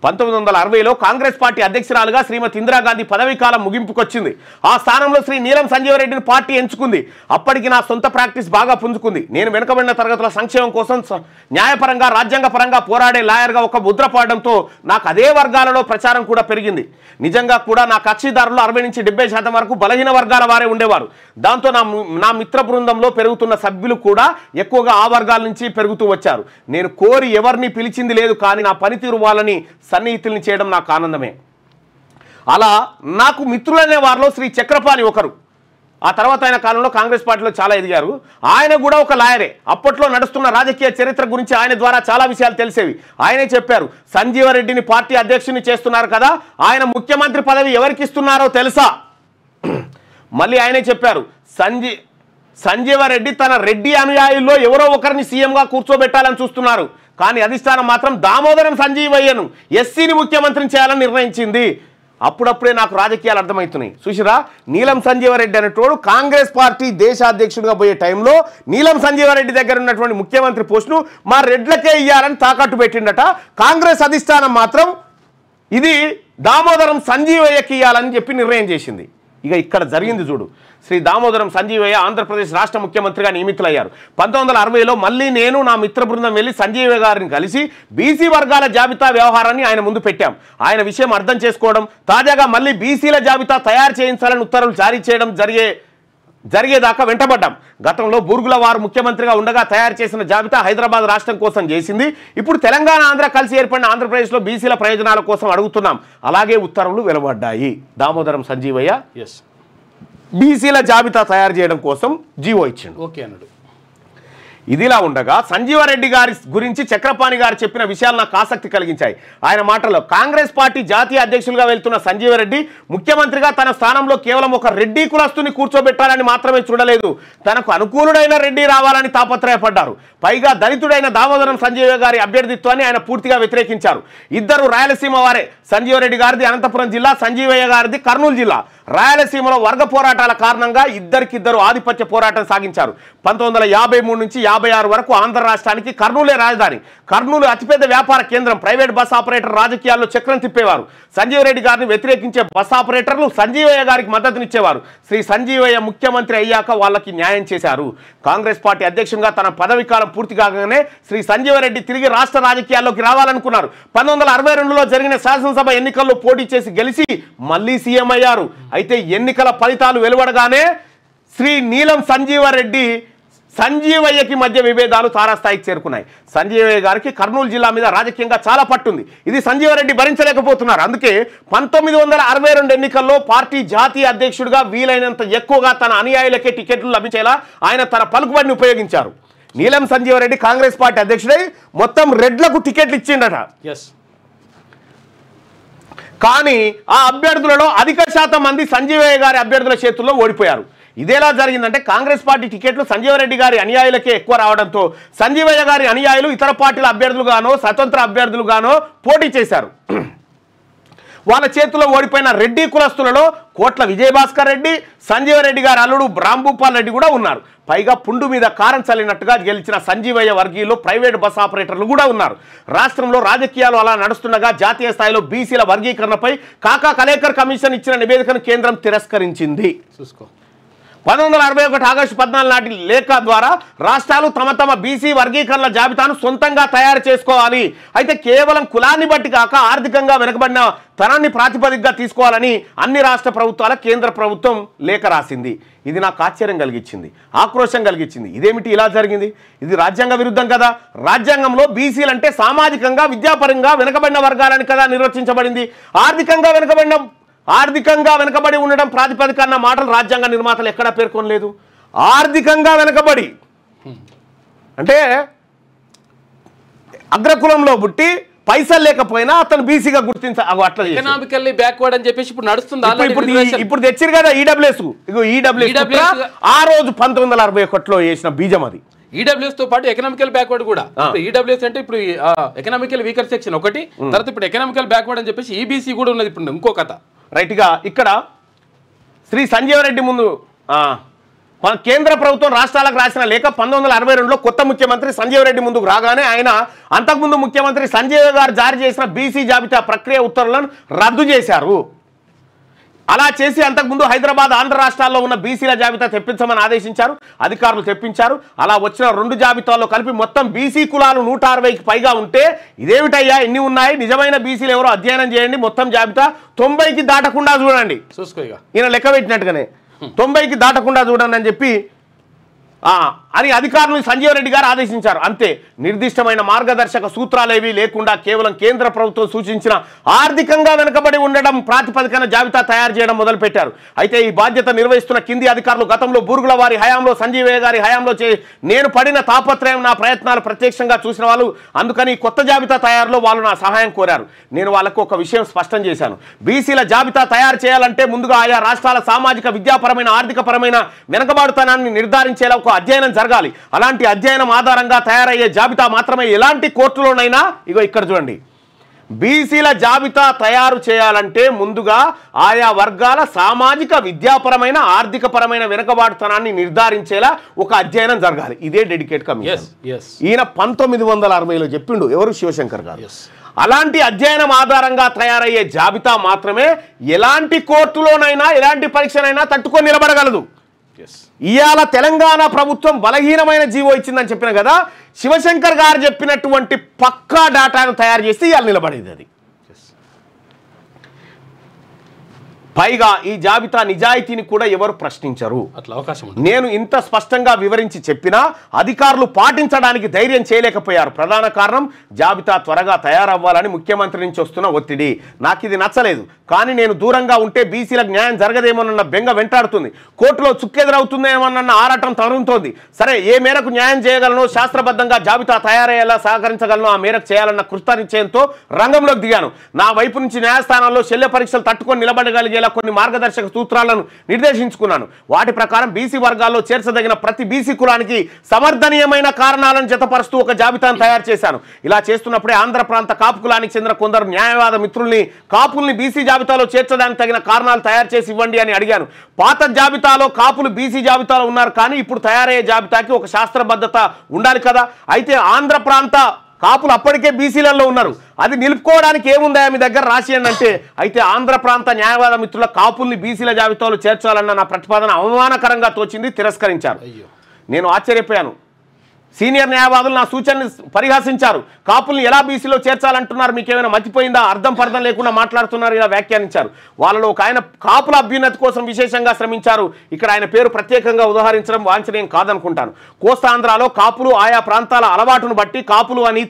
1960లో కాంగ్రెస్ పార్టీ అధ్యక్షురాలుగా శ్రీమతి ఇందిరాగాంధీ పదవీ కాలం ముగింపుకొచ్చింది. ఆ స్థానంలో శ్రీ నీలం సంజీవరెడ్డిని పార్టీ ఎంచుకుంది. అప్పటికి నా సొంత ప్రాక్టీస్ బాగా పుంజుకుంది. నేను వెనుకబడిన తరగతుల సంక్షేమం కోసం న్యాయపరంగా రాజ్యాంగపరంగా పోరాడే లాయర్గా ఒక ముద్ర పడడంతో నాకు అదే వర్గాలలో ప్రచారం కూడా పెరిగింది. నిజంగా కూడా నా కక్షిదారులు 60 నుంచి 70% వరకు బలహీన వర్గాల వారే ఉండేవారు. దాంతో నా మిత్ర బృందంలో పెరుగుతున్న సభ్యులు కూడా ఎక్కువగా ఆ వర్గాల నుంచి పెరుగుతూ వచ్చారు. నేను కోరి ఎవరిని పిలిచింది లేదు, కానీ నా పనితీరు వాళ్ళని సన్నిహితుల్ని చేయడం నాకు ఆనందమే. అలా నాకు మిత్రులనే వారిలో శ్రీ చక్రపాణి ఒకరు. ఆ తర్వాత ఆయన కాలంలో కాంగ్రెస్ పార్టీలో చాలా ఎదిగారు. ఆయన కూడా ఒక లాయరే. అప్పట్లో నడుస్తున్న రాజకీయ చరిత్ర గురించి ఆయన ద్వారా చాలా విషయాలు తెలిసేవి. ఆయనే చెప్పారు, సంజీవరెడ్డిని పార్టీ అధ్యక్షుని చేస్తున్నారు కదా, ఆయన ముఖ్యమంత్రి పదవి ఎవరికి ఇస్తున్నారో తెలుసా? మళ్ళీ ఆయనే చెప్పారు, సంజీవరెడ్డి తన రెడ్డి అనుయాయుల్లో ఎవరో ఒకరిని సీఎంగా కూర్చోబెట్టాలని చూస్తున్నారు, కానీ అధిష్టానం మాత్రం దామోదరం సంజీవయ్యను ఎస్సీని ముఖ్యమంత్రిని చేయాలని నిర్ణయించింది. అప్పుడప్పుడే నాకు రాజకీయాలు అర్థమవుతున్నాయి. చూసిరా, నీలం సంజీవరెడ్డి అనేటోడు కాంగ్రెస్ పార్టీ దేశాధ్యక్షుడిగా పోయే టైంలో నీలం సంజీవరెడ్డి దగ్గర ఉన్నటువంటి ముఖ్యమంత్రి పోస్టును మా రెడ్లకే ఇయ్యాలని తాకట్టు పెట్టిండట. కాంగ్రెస్ అధిష్టానం మాత్రం ఇది దామోదరం సంజీవయ్యకి ఇయ్యాలని చెప్పి నిర్ణయం చేసింది. ఇక ఇక్కడ జరిగింది చూడు. శ్రీ దామోదరం సంజీవయ్య ఆంధ్రప్రదేశ్ రాష్ట్ర ముఖ్యమంత్రిగా నియమితులయ్యారు. 1960లో మళ్ళీ నేను నా మిత్ర బృందం వెళ్ళి సంజీవయ్య గారిని కలిసి బీసీ వర్గాల జాబితా వ్యవహారాన్ని ఆయన ముందు పెట్టాం. ఆయన విషయం అర్థం చేసుకోవడం, తాజాగా మళ్ళీ బీసీల జాబితా తయారు చేయించాలని ఉత్తర్వులు జారీ చేయడం జరిగేదాకా వెంటబడ్డాం. గతంలో బూర్గుల వారు ముఖ్యమంత్రిగా ఉండగా తయారు చేసిన జాబితా హైదరాబాద్ రాష్ట్రం కోసం చేసింది. ఇప్పుడు తెలంగాణ ఆంధ్ర కలిసి ఏర్పడిన ఆంధ్రప్రదేశ్లో బీసీల ప్రయోజనాల కోసం అడుగుతున్నాం. అలాగే ఉత్తర్వులు వెలువడ్డాయి. దామోదరం సంజీవయ్య బీసీల జాబితా తయారు చేయడం కోసం జీవో ఇచ్చిండు. ఓకే అన్నాడు. ఇదిలా ఉండగా సంజీవరెడ్డి గారి గురించి చక్రపాణి గారు చెప్పిన విషయాలు నాకు ఆసక్తి కలిగించాయి. ఆయన మాటల్లో, కాంగ్రెస్ పార్టీ జాతీయ అధ్యక్షులుగా వెళ్తున్న సంజీవరెడ్డి ముఖ్యమంత్రిగా తన స్థానంలో కేవలం ఒక రెడ్డి కులస్తుని కూర్చోబెట్టాలని మాత్రమే చూడలేదు, తనకు అనుకూలుడైన రెడ్డి రావాలని తాపత్రయపడ్డారు. పైగా దళితుడైన దామోదరం సంజీవ గారి అభ్యర్థిత్వాన్ని ఆయన పూర్తిగా వ్యతిరేకించారు. ఇద్దరు రాయలసీమ వారే. సంజీవరెడ్డి గారిది అనంతపురం జిల్లా, సంజీవయ్య గారిది కర్నూలు జిల్లా. రాయలసీమలో వర్గ పోరాటాల కారణంగా ఇద్దరికిద్దరు ఆధిపత్య పోరాటం సాగించారు. 1953 నుంచి 56 వరకు ఆంధ్ర రాష్ట్రానికి కర్నూలే రాజధాని. కర్నూలు అతిపెద్ద వ్యాపార కేంద్రం. ప్రైవేట్ బస్ ఆపరేటర్ రాజకీయాల్లో చక్రం తిప్పేవారు. సంజీవరెడ్డి గారిని వ్యతిరేకించే బస్ ఆపరేటర్లు సంజీవయ్య గారికి మద్దతునిచ్చేవారు. శ్రీ సంజీవయ్య ముఖ్యమంత్రి అయ్యాక వాళ్ళకి న్యాయం చేశారు. కాంగ్రెస్ పార్టీ అధ్యక్షునిగా తన పదవి కాలం పూర్తి కాగానే శ్రీ సంజీవరెడ్డి తిరిగి రాష్ట్ర రాజకీయాల్లోకి రావాలనుకున్నారు. 1962లో జరిగిన శాసనసభ ఎన్నికల్లో పోటీ చేసి గెలిచి మళ్ళీ సీఎం అయ్యారు. అయితే ఎన్నికల ఫలితాలు వెలువడగానే శ్రీ నీలం సంజీవరెడ్డి సంజీవయ్యకి మధ్య విభేదాలు తారాస్థాయికి చేరుకున్నాయి. సంజీవయ్య గారికి కర్నూలు జిల్లా మీద రాజకీయంగా చాలా పట్టుంది. ఇది సంజీవరెడ్డి భరించలేకపోతున్నారు. అందుకే 1962 ఎన్నికల్లో పార్టీ జాతీయ అధ్యక్షుడిగా వీలైనంత ఎక్కువగా తన అనుయాయులకే టికెట్లు లభించేలా ఆయన తన పలుకుబడిని ఉపయోగించారు. నీలం సంజీవరెడ్డి కాంగ్రెస్ పార్టీ అధ్యక్షుడై మొత్తం రెడ్లకు టికెట్లు ఇచ్చిండట. కానీ ఆ అభ్యర్థులలో అధిక శాతం మంది సంజీవయ్య గారి అభ్యర్థుల చేతుల్లో ఓడిపోయారు. ఇదేలా జరిగిందంటే కాంగ్రెస్ పార్టీ టికెట్లు సంజీవరెడ్డి గారి అనుయాయులకే ఎక్కువ రావడంతో సంజీవయ్య గారి అనుయాయులు ఇతర పార్టీల అభ్యర్థులుగానో స్వతంత్ర అభ్యర్థులుగానో పోటీ చేశారు. వాళ్ళ చేతుల్లో ఓడిపోయిన రెడ్డి కులస్తులలో కోట్ల విజయభాస్కర్ రెడ్డి, సంజీవరెడ్డి గారి అల్లుడు రాంభూపాల్ రెడ్డి కూడా ఉన్నారు. పైగా పుండు మీద కారం చల్లినట్టుగా గెలిచిన సంజీవయ్య వర్గీయులు ప్రైవేట్ బస్ ఆపరేటర్లు కూడా ఉన్నారు. రాష్ట్రంలో రాజకీయాలు అలా నడుస్తుండగా జాతీయ స్థాయిలో బీసీల వర్గీకరణపై కాకా కలేకర్ కమిషన్ ఇచ్చిన నివేదికను కేంద్రం తిరస్కరించింది. 1961 ఆగస్టు 14 నాటి లేఖ ద్వారా రాష్ట్రాలు తమ బీసీ వర్గీకరణల జాబితాను సొంతంగా తయారు చేసుకోవాలి. అయితే కేవలం కులాన్ని బట్టి కాక ఆర్థికంగా వెనుకబడిన తనాన్ని ప్రాతిపదికగా తీసుకోవాలని అన్ని రాష్ట్ర ప్రభుత్వాల కేంద్ర ప్రభుత్వం లేఖ రాసింది. ఇది నాకు ఆశ్చర్యం కలిగించింది, ఆక్రోశం కలిగించింది. ఇదేమిటి ఇలా జరిగింది? ఇది రాజ్యాంగ విరుద్ధం కదా. రాజ్యాంగంలో బీసీలు అంటే సామాజికంగా విద్యాపరంగా వెనుకబడిన వర్గాలని కదా నిర్వచించబడింది. ఆర్థికంగా వెనుకబడి ఉండడం ప్రాతిపదిక అన్న మాటలు రాజ్యాంగ నిర్మాతలు ఎక్కడా పేర్కొనలేదు. ఆర్థికంగా వెనుకబడి అంటే అగ్రకులంలో పుట్టి పైసలు లేకపోయినా అతను బీసీగా అట్లా ఎకనామికల్లీ బ్యాక్వర్డ్ అని చెప్పేసి ఇప్పుడు నడుస్తుంది. ఇప్పుడు తెచ్చారు కదా ఈడబ్ల్యూఎస్. ఆ రోజు 1961లో వేసిన బీజం అది. ఈడబ్ల్యూఎస్ తో పాటు ఎకనామికల్ బ్యాక్వర్డ్ కూడా. ఈడబ్ల్యూఎస్ అంటే ఇప్పుడు ఎకనామికల్ వీకర్ సెక్షన్ ఒకటి, తర్వాత ఇప్పుడు ఎకనామికల్ బ్యాక్వర్డ్ అని చెప్పేసి ఈబీసీ కూడా ఉన్నది ఇప్పుడు ఇంకో కథ. రైట్ గా ఇక్కడ శ్రీ సంజీవ్ రెడ్డి ముందు కేంద్ర ప్రభుత్వం రాష్ట్రాలకు రాసిన లేఖ 1962లో కొత్త ముఖ్యమంత్రి సంజీవ్ రెడ్డి ముందుకు రాగానే ఆయన అంతకుముందు ముఖ్యమంత్రి సంజయ్ గారు జారీ చేసిన బీసీ జాబితా ప్రక్రియ ఉత్తర్వులను రద్దు చేశారు. అలా చేసి అంతకుముందు హైదరాబాద్ ఆంధ్ర రాష్ట్రాల్లో ఉన్న బీసీల జాబితా తెప్పించమని ఆదేశించారు. అధికారులు తెప్పించారు. అలా వచ్చిన 2 జాబితాల్లో కలిపి మొత్తం బీసీ కులాలు 160కి పైగా ఉంటే ఇదేమిటయ్యా ఎన్ని ఉన్నాయి, నిజమైన బీసీలు ఎవరో అధ్యయనం చేయండి, మొత్తం జాబితా 90కి దాటకుండా చూడండి, చూసుకోగా ఈయన లెక్క పెట్టినట్టుగానే 90కి దాటకుండా చూడండి అని చెప్పి అని అధికారులు సంజీవ్ రెడ్డి గారు ఆదేశించారు. అంతే, నిర్దిష్టమైన మార్గదర్శక సూత్రాలేవి లేకుండా కేవలం కేంద్ర ప్రభుత్వం సూచించిన ఆర్థికంగా వెనుకబడి ఉండడం ప్రాతిపదికన జాబితా తయారు చేయడం మొదలుపెట్టారు. అయితే ఈ బాధ్యత నిర్వహిస్తున్న కింది అధికారులు గతంలో బూరుగుల వారి హయాంలో, సంజీవ్ గారి హయాంలో నేను పడిన తాపత్రయం, నా ప్రయత్నాలు ప్రత్యక్షంగా చూసిన వాళ్ళు. అందుకని కొత్త జాబితా తయారులో వాళ్ళు నా సహాయం కోరారు. నేను వాళ్ళకు ఒక విషయం స్పష్టం చేశాను. బీసీల జాబితా తయారు చేయాలంటే ముందుగా ఆయా రాష్ట్రాల సామాజిక, విద్యాపరమైన, ఆర్థికపరమైన వెనుకబాటుతనాన్ని నిర్ధారించేలా ఒక అధ్యయనం జరగాలి. అలాంటి అధ్యయనం ఆధారంగా తయారయ్యే జాబితా మాత్రమే ఎలాంటి కోర్టులోనైనా ఇక్కడ చూడండి, బీసీల జాబితా తయారు చేయాలంటే ముందుగా ఆయా వర్గాల సామాజిక, విద్యాపరమైన, ఆర్థికపరమైన వెనుకబాటుతనాన్ని నిర్ధారించేలా ఒక అధ్యయనం జరగాలి. ఇదే డెడికేట్ కమిషన్. ఈయన 1960లో చెప్పిండు ఎవరు, శివశంకర్ గారు. అలాంటి అధ్యయనం ఆధారంగా తయారయ్యే జాబితా మాత్రమే ఎలాంటి కోర్టులోనైనా, ఎలాంటి పరీక్షనైనా తట్టుకొని నిలబడగలదు. ఇవాళ తెలంగాణ ప్రభుత్వం బలహీనమైన జీవో ఇచ్చిందని చెప్పిన కదా, శివశంకర్ గారు చెప్పినటువంటి పక్కా డాటాను తయారు చేసి ఇవాళ నిలబడేది అది. పైగా ఈ జాబితా నిజాయితీని కూడా ఎవరు ప్రశ్నించరు. అట్లా అవకాశం నేను ఇంత స్పష్టంగా వివరించి చెప్పినా అధికారులు పాటించడానికి ధైర్యం చేయలేకపోయారు. ప్రధాన కారణం జాబితా త్వరగా తయారవ్వాలని ముఖ్యమంత్రి నుంచి వస్తున్న ఒత్తిడి. నాకు ఇది నచ్చలేదు. కానీ నేను దూరంగా ఉంటే బీసీలకు న్యాయం జరగదేమోనన్న బెంగ వెంటాడుతుంది. కోర్టులో చుక్కెదురవుతుందేమోనన్న ఆరాటం తరుముతోంది. సరే, ఏ మేరకు న్యాయం చేయగలనో, శాస్త్రబద్ధంగా జాబితా తయారయ్యేలా సహకరించగలను ఆ మేరకు చేయాలన్న కృతనిశ్చయంతో రంగంలోకి దిగాను. నా వైపు నుంచి న్యాయస్థానాల్లో శల్య పరీక్షలు తట్టుకొని నిలబడగలిగే కొన్ని మార్గదర్శక సూత్రాలను నిర్దేశించుకున్నాను. వాటి ప్రకారం బీసీ వర్గాల్లో చేర్చదగిన ప్రతి బీసీ కులానికి సమర్థనీయమైన కారణాలను జతపరుస్తూ ఒక జాబితాను తయారు చేశాను. ఇలా చేస్తున్నప్పుడే ఆంధ్ర ప్రాంత కాపు కులానికి చెందిన కొందరు న్యాయవాద మిత్రుల్ని కాపుల్ని బీసీ జాబితాలో చేర్చడానికి తగిన కారణాలు తయారు చేసి ఇవ్వండి అని అడిగాను. పాత జాబితాలో కాపులు బీసీ జాబితాలో ఉన్నారు, కానీ ఇప్పుడు తయారయ్యే జాబితాకి ఒక శాస్త్రబద్ధత ఉండాలి కదా. అయితే ఆంధ్ర ప్రాంత కాపులు అప్పటికే బీసీలలో ఉన్నారు, అది నిలుపుకోవడానికి ఏముందా మీ దగ్గర రాసియండి అంటే, అయితే ఆంధ్ర ప్రాంత న్యాయవాద మిత్రుల కాపుల్ని బీసీల జాబితాలో చేర్చాలన్న నా ప్రతిపాదన అవమానకరంగా తోచింది, తిరస్కరించారు. నేను ఆశ్చర్యపోయాను. సీనియర్ న్యాయవాదులు నా సూచనని పరిహాసించారు. కాపుల్ని ఎలా బీసీలో చేర్చాలంటున్నారు, మీకేమైనా మతిపోయిందా, అర్థం పర్థం లేకుండా మాట్లాడుతున్నారు, ఇలా వ్యాఖ్యానించారు. వాళ్ళలో ఒక ఆయన కాపుల అభ్యున్నతి కోసం విశేషంగా శ్రమించారు. ఇక్కడ ఆయన పేరు ప్రత్యేకంగా ఉదాహరించడం వాంఛనీయం కాదనుకుంటాను. కోస్తాంధ్రాలో కాపులు ఆయా ప్రాంతాల అలవాటును బట్టి కాపులు అని,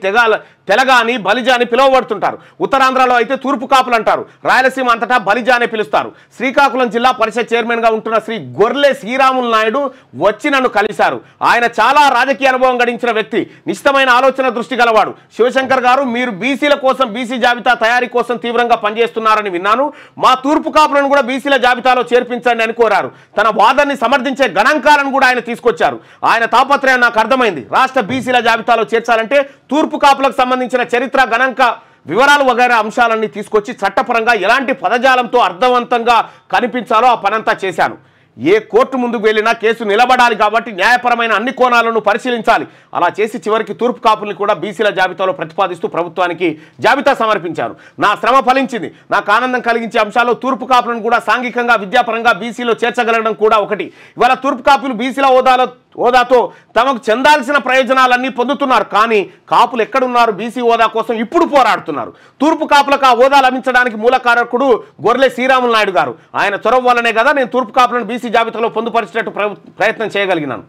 తెలగా అని, బలిజ అని పిలువబడుతుంటారు. ఉత్తరాంధ్రలో అయితే తూర్పు కాపులు అంటారు. రాయలసీమ అంతటా బలిజ అనే పిలుస్తారు. శ్రీకాకుళం జిల్లా పరిషత్ చైర్మన్గా ఉంటున్న శ్రీ గొర్లె శ్రీరాములు నాయుడు వచ్చి నన్ను కలిశారు. ఆయన చాలా రాజకీయ అనుభవం గడించిన వ్యక్తి, నిశ్చితమైన ఆలోచన దృష్టి గలవాడు. శివశంకర్ గారు, మీరు బీసీల కోసం, బీసీ జాబితా తయారీ కోసం తీవ్రంగా పనిచేస్తున్నారని విన్నాను. మా తూర్పు కాపులను కూడా బీసీల జాబితాలో చేర్పించండి అని కోరారు. తన వాదనని సమర్థించే గణాంకాలను కూడా ఆయన తీసుకొచ్చారు. ఆయన తాపత్రయం నాకు అర్థమైంది. రాష్ట్ర బీసీల జాబితాలో చేర్చాలంటే తూర్పు కాపులకు సంబంధించిన చరిత్ర, గణాంక వివరాలు వగైరా అంశాలన్నీ తీసుకొచ్చి చట్టపరంగా ఎలాంటి పదజాలంతో అర్థవంతంగా కనిపించాలో ఆ పనంతా చేశాను. ఏ కోర్టు ముందుకు వెళ్ళినా కేసు నిలబడాలి కాబట్టి న్యాయపరమైన అన్ని కోణాలను పరిశీలించాలి. అలా చేసి చివరికి తూర్పు కాపుల్ని కూడా బీసీల జాబితాలో ప్రతిపాదిస్తూ ప్రభుత్వానికి జాబితా సమర్పించాను. నా శ్రమ ఫలించింది. నాకు ఆనందం కలిగించే అంశాల్లో తూర్పు కాపులను కూడా సాంఘికంగా, విద్యాపరంగా బీసీలో చేర్చగలగడం కూడా ఒకటి. ఇవాళ తూర్పు కాపులు బీసీల హోదాతో తమకు చెందాల్సిన ప్రయోజనాలన్నీ పొందుతున్నారు. కానీ కాపులు ఎక్కడున్నారు? బీసీ హోదా కోసం ఇప్పుడు పోరాడుతున్నారు. తూర్పు కాపులకు ఆ హోదా లభించడానికి మూల కారకుడు గొర్లె శ్రీరాములు నాయుడు గారు. ఆయన చొరవ వల్లనే కదా నేను తూర్పు కాపులను బీసీ జాబితాలో పొందుపరిచేటట్టు ప్రయత్నం చేయగలిగినాను.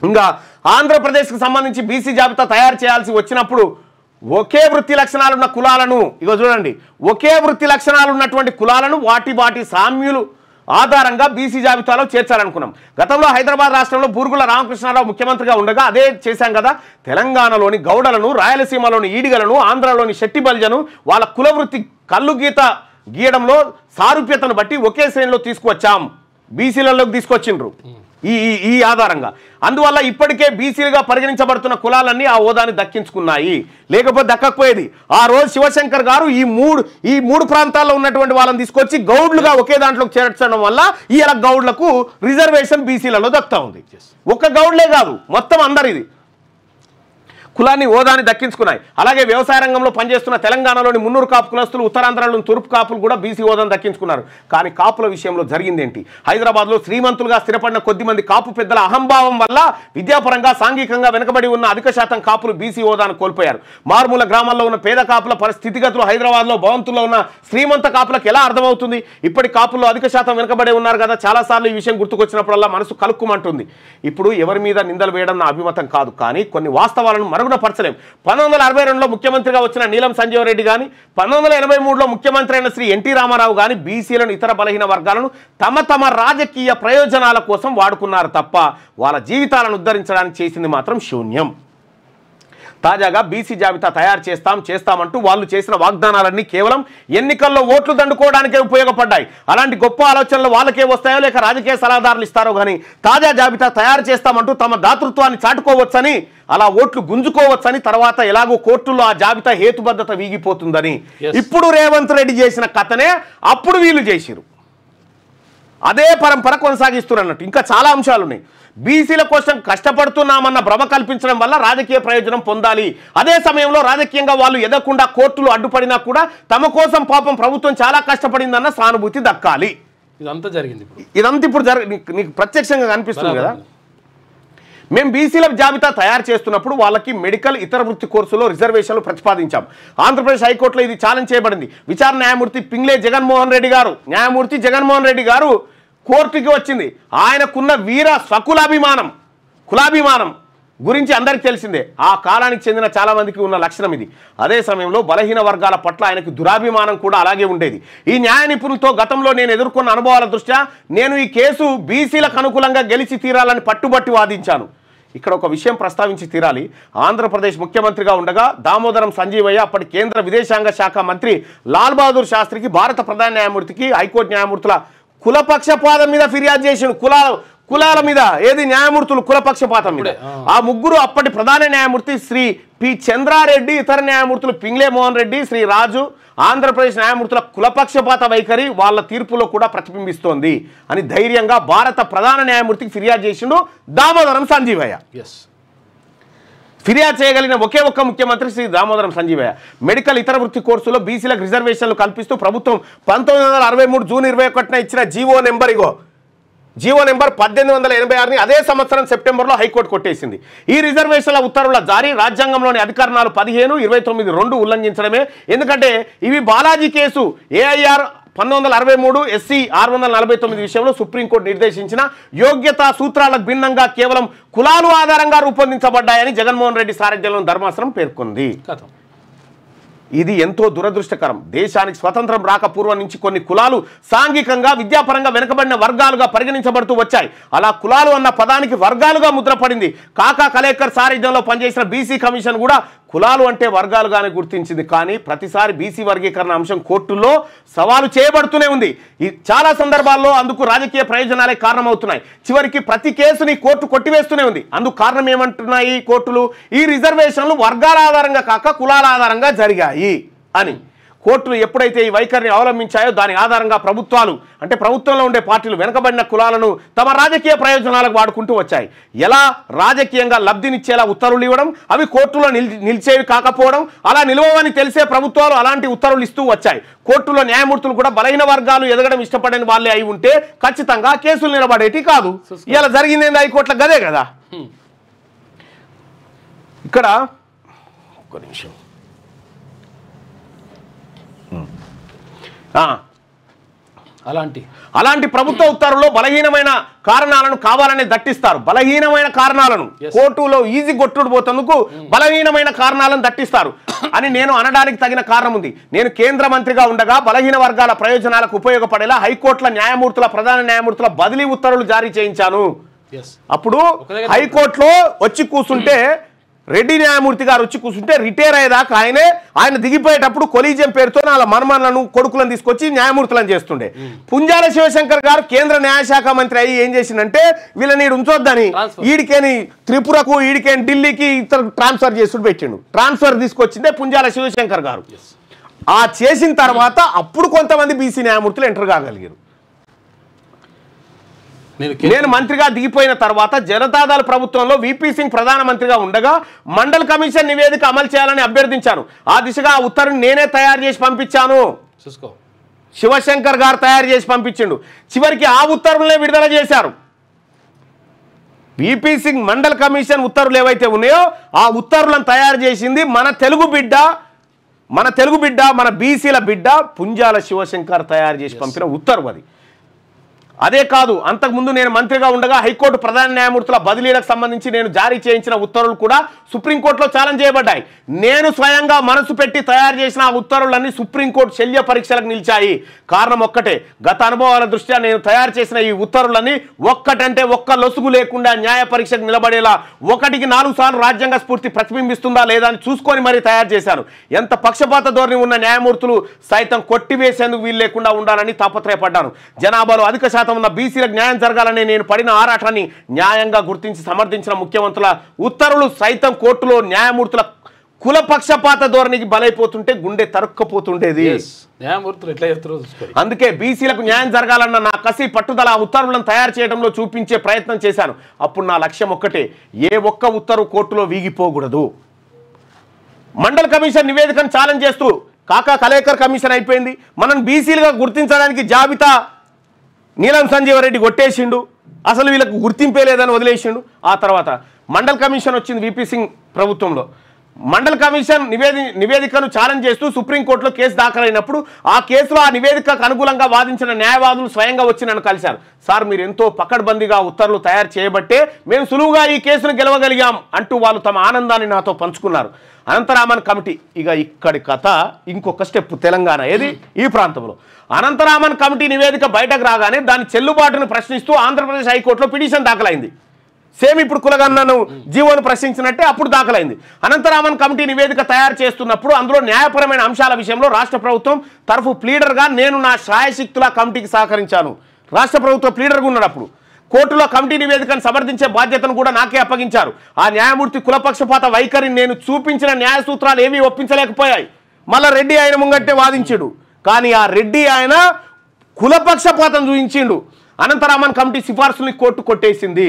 ఇంకా ఆంధ్రప్రదేశ్కి సంబంధించి బీసీ జాబితా తయారు చేయాల్సి వచ్చినప్పుడు ఒకే వృత్తి లక్షణాలున్న కులాలను, చూడండి, ఒకే వృత్తి లక్షణాలు ఉన్నటువంటి కులాలను వాటి సామ్యులు ఆధారంగా బీసీ జాబితాలో చేర్చాలనుకున్నాం. గతంలో హైదరాబాద్ రాష్ట్రంలో బూరుగుల రామకృష్ణారావు ముఖ్యమంత్రిగా ఉండగా అదే చేశాం కదా. తెలంగాణలోని గౌడలను, రాయలసీమలోని ఈడిగలను, ఆంధ్రాలోని శెట్టి బలిజను వాళ్ళ కులవృత్తి కళ్ళు గీయడంలో సారూప్యతను బట్టి ఒకే శ్రేణిలో తీసుకువచ్చాం, బీసీలలోకి తీసుకొచ్చిండ్రు ఈ ఆధారంగా. అందువల్ల ఇప్పటికే బీసీలుగా పరిగణించబడుతున్న కులాలన్నీ ఆ హోదాని దక్కించుకున్నాయి, లేకపోతే దక్కకపోయేది. ఆ రోజు శివశంకర్ గారు ఈ మూడు ప్రాంతాల్లో ఉన్నటువంటి వాళ్ళని తీసుకొచ్చి గౌడ్లుగా ఒకే దాంట్లోకి చేర్చడం వల్ల ఇలా గౌడ్లకు రిజర్వేషన్ బీసీలలో దక్కుతా ఉంది. ఒక్క గౌడ్లే కాదు, మొత్తం అందరిది కులాన్ని హోదాని దక్కించుకున్నాయి. అలాగే వ్యవసాయ రంగంలో పనిచేస్తున్న తెలంగాణలోని మున్నూరు కాపు కులస్తులు, ఉత్తరాంధ్రలోని తూర్పు కాపులు కూడా బీసీ హోదాను దక్కించుకున్నారు. కానీ కాపుల విషయంలో జరిగిందేంటి? హైదరాబాద్లో శ్రీమంతులుగా స్థిరపడిన కొద్దిమంది కాపు పెద్దల అహంభావం వల్ల విద్యాపరంగా, సాంఘికంగా వెనుకబడి ఉన్న అధిక శాతం కాపులు బీసీ హోదాను కోల్పోయారు. మారుమూల గ్రామాల్లో ఉన్న పేద కాపుల పరిస్థితిగతులు హైదరాబాద్లో భవంతుల్లో ఉన్న శ్రీమంత కాపులకు ఎలా అర్థమవుతుంది? ఇప్పటి కాపుల్లో అధిక శాతం వెనుకబడి ఉన్నారు కదా. చాలాసార్లు ఈ విషయం గుర్తుకొచ్చినప్పుడల్లా మనసు కలుక్కుమంటుంది. ఇప్పుడు ఎవరి మీద నిందలు వేయడం నా అభిమతం కాదు, కానీ కొన్ని వాస్తవాలను పరచలేం. 1962లో ముఖ్యమంత్రిగా వచ్చిన నీలం సంజీవ్ రెడ్డి కానీ, 1983లో ముఖ్యమంత్రి అయిన శ్రీ ఎన్టీ రామారావు కానీ బీసీలను, ఇతర బలహీన వర్గాలను తమ రాజకీయ ప్రయోజనాల కోసం వాడుకున్నారు తప్ప వాళ్ళ జీవితాలను ఉద్ధరించడానికి చేసింది మాత్రం శూన్యం. తాజాగా బీసీ జాబితా తయారు చేస్తామంటూ వాళ్ళు చేసిన వాగ్దానాలన్నీ కేవలం ఎన్నికల్లో ఓట్లు దండుకోవడానికే ఉపయోగపడ్డాయి. అలాంటి గొప్ప ఆలోచనలు వాళ్ళకే వస్తాయో లేక రాజకీయ సలహాదారులు ఇస్తారో కానీ తాజా జాబితా తయారు చేస్తామంటూ తమ దాతృత్వాన్ని చాటుకోవచ్చని, అలా ఓట్లు గుంజుకోవచ్చని, తర్వాత ఎలాగో కోర్టుల్లో ఆ జాబితా హేతుబద్ధత వీగిపోతుందని ఇప్పుడు రేవంత్ రెడ్డి చేసిన కథనే అప్పుడు వీళ్ళు చేసిరు. అదే పరంపర కొనసాగిస్తున్నట్టు ఇంకా చాలా అంశాలు ఉన్నాయి. బీసీల కోసం కష్టపడుతున్నామన్న భ్రమ కల్పించడం వల్ల రాజకీయ ప్రయోజనం పొందాలి. అదే సమయంలో రాజకీయంగా వాళ్ళు ఎదగకుండా కోర్టులు అడ్డుపడినా కూడా తమ కోసం పాపం ప్రభుత్వం చాలా కష్టపడిందన్న సానుభూతి దక్కాలి. ఇదంతా జరిగింది. ఇదంతా ఇప్పుడు నీకు ప్రత్యక్షంగా కనిపిస్తుంది కదా. మేము బీసీల జాబితా తయారు చేస్తున్నప్పుడు వాళ్ళకి మెడికల్, ఇతర వృత్తి కోర్సులో రిజర్వేషన్లు ప్రతిపాదించాం. ఆంధ్రప్రదేశ్ హైకోర్టులో ఇది ఛాలెంజ్ చేయబడింది. విచారణ న్యాయమూర్తి పింగ్లే జగన్మోహన్ రెడ్డి గారు కోర్టుకి వచ్చింది. ఆయనకున్న వీర కులాభిమానం గురించి అందరికీ తెలిసిందే. ఆ కాలానికి చెందిన చాలా మందికి ఉన్న లక్షణం ఇది. అదే సమయంలో బలహీన వర్గాల పట్ల ఆయనకు దురాభిమానం కూడా అలాగే ఉండేది. ఈ న్యాయ నిపుణులతో గతంలో నేను ఎదుర్కొన్న అనుభవాల దృష్ట్యా నేను ఈ కేసు బీసీలకు అనుకూలంగా గెలిచి తీరాలని పట్టుబట్టి వాదించాను. ఇక్కడ ఒక విషయం ప్రస్తావించి తీరాలి. ఆంధ్రప్రదేశ్ ముఖ్యమంత్రిగా ఉండగా దామోదరం సంజీవయ్య అప్పటి కేంద్ర విదేశాంగ శాఖ మంత్రి లాల్ బహదూర్ శాస్త్రికి, భారత ప్రధాన న్యాయమూర్తికి, హైకోర్టు న్యాయమూర్తుల కులపక్షపాతం మీద ఫిర్యాదు చేసిండు. కులాల మీద న్యాయమూర్తులు కులపక్షపాతం మీద. ఆ ముగ్గురు అప్పటి ప్రధాన న్యాయమూర్తి శ్రీ పి చంద్రారెడ్డి, ఇతర న్యాయమూర్తులు పింగ్లే మోహన్ రెడ్డి, శ్రీ రాజు, ఆంధ్రప్రదేశ్ న్యాయమూర్తుల కులపక్షపాత వైఖరి వాళ్ళ తీర్పులో కూడా ప్రతిబింబిస్తోంది అని ధైర్యంగా భారత ప్రధాన న్యాయమూర్తికి ఫిర్యాదు చేసిండు దామోదరం సంజీవయ్య. ఫిర్యాదు చేయగలిగిన ఒకే ఒక్క ముఖ్యమంత్రి శ్రీ దామోదరం సంజీవయ్య. మెడికల్, ఇతర వృత్తి కోర్సులో బీసీలకు రిజర్వేషన్లు కల్పిస్తూ ప్రభుత్వం 1963 జూన్ 21న ఇచ్చిన జీవో నెంబర్ 1886ని అదే సంవత్సరం సెప్టెంబర్లో హైకోర్టు కొట్టేసింది. ఈ రిజర్వేషన్ల ఉత్తర్వుల జారీ రాజ్యాంగంలోని అధికరణాలు 15, 29, 2 ఉల్లంఘించడమే. ఎందుకంటే ఇవి బాలాజీ కేసు ఏఐఆర్ 1963 SC 649 విషయంలో సుప్రీంకోర్టు నిర్దేశించిన యోగ్యతా సూత్రాలకు భిన్నంగా కేవలం కులాలు ఆధారంగా రూపొందించబడ్డాయని జగన్మోహన్ రెడ్డి సారథ్యంలోని ధర్మాసనం పేర్కొంది. ఇది ఎంతో దురదృష్టకరం. దేశానికి స్వతంత్రం రాక పూర్వం నుంచి కొన్ని కులాలు సాంఘికంగా, విద్యాపరంగా వెనుకబడిన వర్గాలుగా పరిగణించబడుతూ వచ్చాయి. అలా కులాలు అన్న పదానికి వర్గాలుగా ముద్రపడింది. కాకా కలేకర్ సారథ్యంలో పనిచేసిన బీసీ కమిషన్ కూడా కులాలు అంటే వర్గాలుగానే గుర్తించింది. కానీ ప్రతిసారి బీసీ వర్గీకరణ అంశం కోర్టుల్లో సవాలు చేయబడుతూనే ఉంది. చాలా సందర్భాల్లో అందుకు రాజకీయ ప్రయోజనాలే కారణమవుతున్నాయి. చివరికి ప్రతి కేసుని కోర్టు కొట్టివేస్తూనే ఉంది. అందుకు కారణం ఏమంటున్నాయి కోర్టులు? ఈ రిజర్వేషన్లు వర్గాల ఆధారంగా కాక కులాల ఆధారంగా జరిగాయి అని. కోర్టులు ఎప్పుడైతే ఈ వైఖరిని అవలంబించాయో దాని ఆధారంగా ప్రభుత్వాలు, అంటే ప్రభుత్వంలో ఉండే పార్టీలు వెనుకబడిన కులాలను తమ రాజకీయ ప్రయోజనాలకు వాడుకుంటూ వచ్చాయి. ఎలా? రాజకీయంగా లబ్ధినిచ్చేలా ఉత్తర్వులు ఇవ్వడం, అవి కోర్టులో నిలిచేవి కాకపోవడం, అలా నిలవని తెలిసే ప్రభుత్వాలు అలాంటి ఉత్తర్వులు ఇస్తూ వచ్చాయి. కోర్టులో న్యాయమూర్తులు కూడా బలహీన వర్గాలు ఎదగడం ఇష్టపడని వాళ్ళే అయి ఉంటే ఖచ్చితంగా కేసులు నిలబడేటి కాదు. ఇలా జరిగింది హైకోర్టుల గదే కదా. ఇక్కడ ఒక్క నిమిషం, అలాంటి ప్రభుత్వ ఉత్తర్వుల్లో బలహీనమైన కారణాలను కావాలని దట్టిస్తారు. బలహీనమైన కారణాలను కోర్టులో ఈజీ కొట్టుడు పోతందుకు బలహీనమైన కారణాలను దట్టిస్తారు అని నేను అనడానికి తగిన కారణం ఉంది. నేను కేంద్ర మంత్రిగా ఉండగా బలహీన వర్గాల ప్రయోజనాలకు ఉపయోగపడేలా హైకోర్టుల న్యాయమూర్తుల ప్రధాన న్యాయమూర్తుల బదిలీ ఉత్తర్వులు జారీ చేయించాను. అప్పుడు హైకోర్టులో వచ్చి కూర్చుంటే రెడ్డి న్యాయమూర్తి గారు వచ్చి కూర్చుంటే రిటైర్ అయ్యేదాకా ఆయన దిగిపోయేటప్పుడు కొలీజియం పేరుతో వాళ్ళ మనమలను కొడుకులను తీసుకొచ్చి న్యాయమూర్తులను చేస్తుండే. పుంజాల శివశంకర్ గారు కేంద్ర న్యాయశాఖ మంత్రి అయ్యి ఏం చేసిందంటే వీళ్ళని ఉంచొద్దని ఈడికేని త్రిపురకు ఈడికేని ఢిల్లీకి ఇతర ట్రాన్స్ఫర్ చేస్తూ పెట్టిండు. ట్రాన్స్ఫర్ తీసుకొచ్చిందే పుంజాల శివశంకర్ గారు. ఆ చేసిన తర్వాత అప్పుడు కొంతమంది బీసీ న్యాయమూర్తులు ఎంటర్ కాగలిగారు. నేను మంత్రిగా దిగిపోయిన తర్వాత జనతాదళ ప్రభుత్వంలో విపి సింగ్ ప్రధానమంత్రిగా ఉండగా మండల్ కమిషన్ నివేదిక అమలు చేయాలని అభ్యర్థించాను. ఆ దిశగా ఆ ఉత్తర్వుని నేనే తయారు చేసి పంపించాను. శివశంకర్ గారు తయారు చేసి పంపించిండు. చివరికి ఆ ఉత్తర్వులనే విడుదల చేశారు. విపి సింగ్ మండల్ కమిషన్ ఉత్తర్వులు ఏవైతే ఉన్నాయో ఆ ఉత్తర్వులను తయారు చేసింది మన తెలుగు బిడ్డ మన బీసీల బిడ్డ పుంజాల శివశంకర్ తయారు చేసి పంపిన ఉత్తర్వు అది. అదే కాదు, అంతకుముందు నేను మంత్రిగా ఉండగా హైకోర్టు ప్రధాన న్యాయమూర్తుల బదిలీలకు సంబంధించి నేను జారీ చేయించిన ఉత్తర్వులు కూడా సుప్రీంకోర్టులో ఛాలెంజ్ చేయబడ్డాయి. నేను స్వయంగా మనసు పెట్టి తయారు చేసిన ఆ ఉత్తర్వులన్నీ సుప్రీంకోర్టు శల్య పరీక్షలకు నిలిచాయి. కారణం ఒక్కటే, గత అనుభవాల దృష్ట్యా నేను తయారు చేసిన ఈ ఉత్తర్వులన్నీ ఒక్కటంటే ఒక్క లొసుగు లేకుండా న్యాయ పరీక్షకు నిలబడేలా 1కి 4 సార్లు రాజ్యాంగ స్ఫూర్తి ప్రతిబింబిస్తుందా లేదా అని చూసుకొని మరీ తయారు చేశాను. ఎంత పక్షపాత ధోరణి ఉన్న న్యాయమూర్తులు సైతం కొట్టివేసేందుకు వీలు లేకుండా ఉండాలని తాపత్రయపడ్డాను. జనాభాలో అధిక శాతం ఉన్న బీసీలకు న్యాయం జరగాలని నేను పడిన ఆరాటాన్ని న్యాయంగా గుర్తించి సమర్థించిన ముఖ్యమంత్రుల ఉత్తర్వులు సైతం కోర్టులో న్యాయమూర్తుల కుల పక్షపాత ధోరణికి బలైపోతుంటే గుండె తరుక్కపోతుండేది. అందుకే బీసీలకు న్యాయం జరగాలన్న నా కసి పట్టుదల ఉత్తర్వులను తయారు చేయడంలో చూపించే ప్రయత్నం చేశాను. అప్పుడు నా లక్ష్యం ఒక్కటే, ఏ ఒక్క ఉత్తర్వు కోర్టులో వీగిపోకూడదు. మండల్ కమిషన్ నివేదికను ఛాలెంజ్ చేస్తూ కాకా కలేకర్ కమిషన్ అయిపోయింది. మనం బీసీలుగా గుర్తించడానికి జాబితా నీలం సంజీవరెడ్డి కొట్టేసిండు. అసలు వీళ్ళకు గుర్తింపే లేదని వదిలేసిండు. ఆ తర్వాత మండల్ కమిషన్ వచ్చింది విపి సింగ్ ప్రభుత్వంలో. మండల్ కమిషన్ నివేదికను ఛాలెంజ్ చేస్తూ సుప్రీంకోర్టులో కేసు దాఖలైనప్పుడు ఆ కేసులో ఆ నివేదికకు అనుకూలంగా వాదించిన న్యాయవాదులు స్వయంగా వచ్చి నన్ను కలిశారు. సార్, మీరు ఎంతో పకడ్బందీగా ఉత్తర్వులు తయారు చేయబట్టే మేము సులువుగా ఈ కేసును గెలవగలిగాం అంటూ వాళ్ళు తమ ఆనందాన్ని నాతో పంచుకున్నారు. అనంతరామన్ కమిటీ, ఇక ఇక్కడి కథ ఇంకొక స్టెప్. తెలంగాణ ఏది ఈ ప్రాంతంలో అనంతరామన్ కమిటీ నివేదిక బయటకు రాగానే దాని చెల్లుబాటును ప్రశ్నిస్తూ ఆంధ్రప్రదేశ్ హైకోర్టులో పిటిషన్ దాఖలైంది. సేమ్ ఇప్పుడు కులగన్నను జీవోను ప్రశ్నించినట్టే అప్పుడు దాఖలైంది. అనంతరామన్ కమిటీ నివేదిక తయారు చేస్తున్నప్పుడు అందులో న్యాయపరమైన అంశాల విషయంలో రాష్ట్ర ప్రభుత్వం తరఫు ప్లీడర్గా నేను నా శాయశక్తుల కమిటీకి సహకరించాను. రాష్ట్ర ప్రభుత్వ ప్లీడర్గా ఉన్నప్పుడు కోర్టులో కమిటీ నివేదికను సమర్థించే బాధ్యతను కూడా నాకే అప్పగించారు. ఆ న్యాయమూర్తి కులపక్షపాత వైఖరిని నేను చూపించిన న్యాయ సూత్రాలు ఏమీ ఒప్పించలేకపోయాయి. మళ్ళా రెడ్డి ఆయన ముంగట్టే వాదించాడు. కానీ ఆ రెడ్డి ఆయన కులపక్షపాతం చూపించిండు. అనంతరామన్ కమిటీ సిఫార్సుల్ని కోర్టు కొట్టేసింది.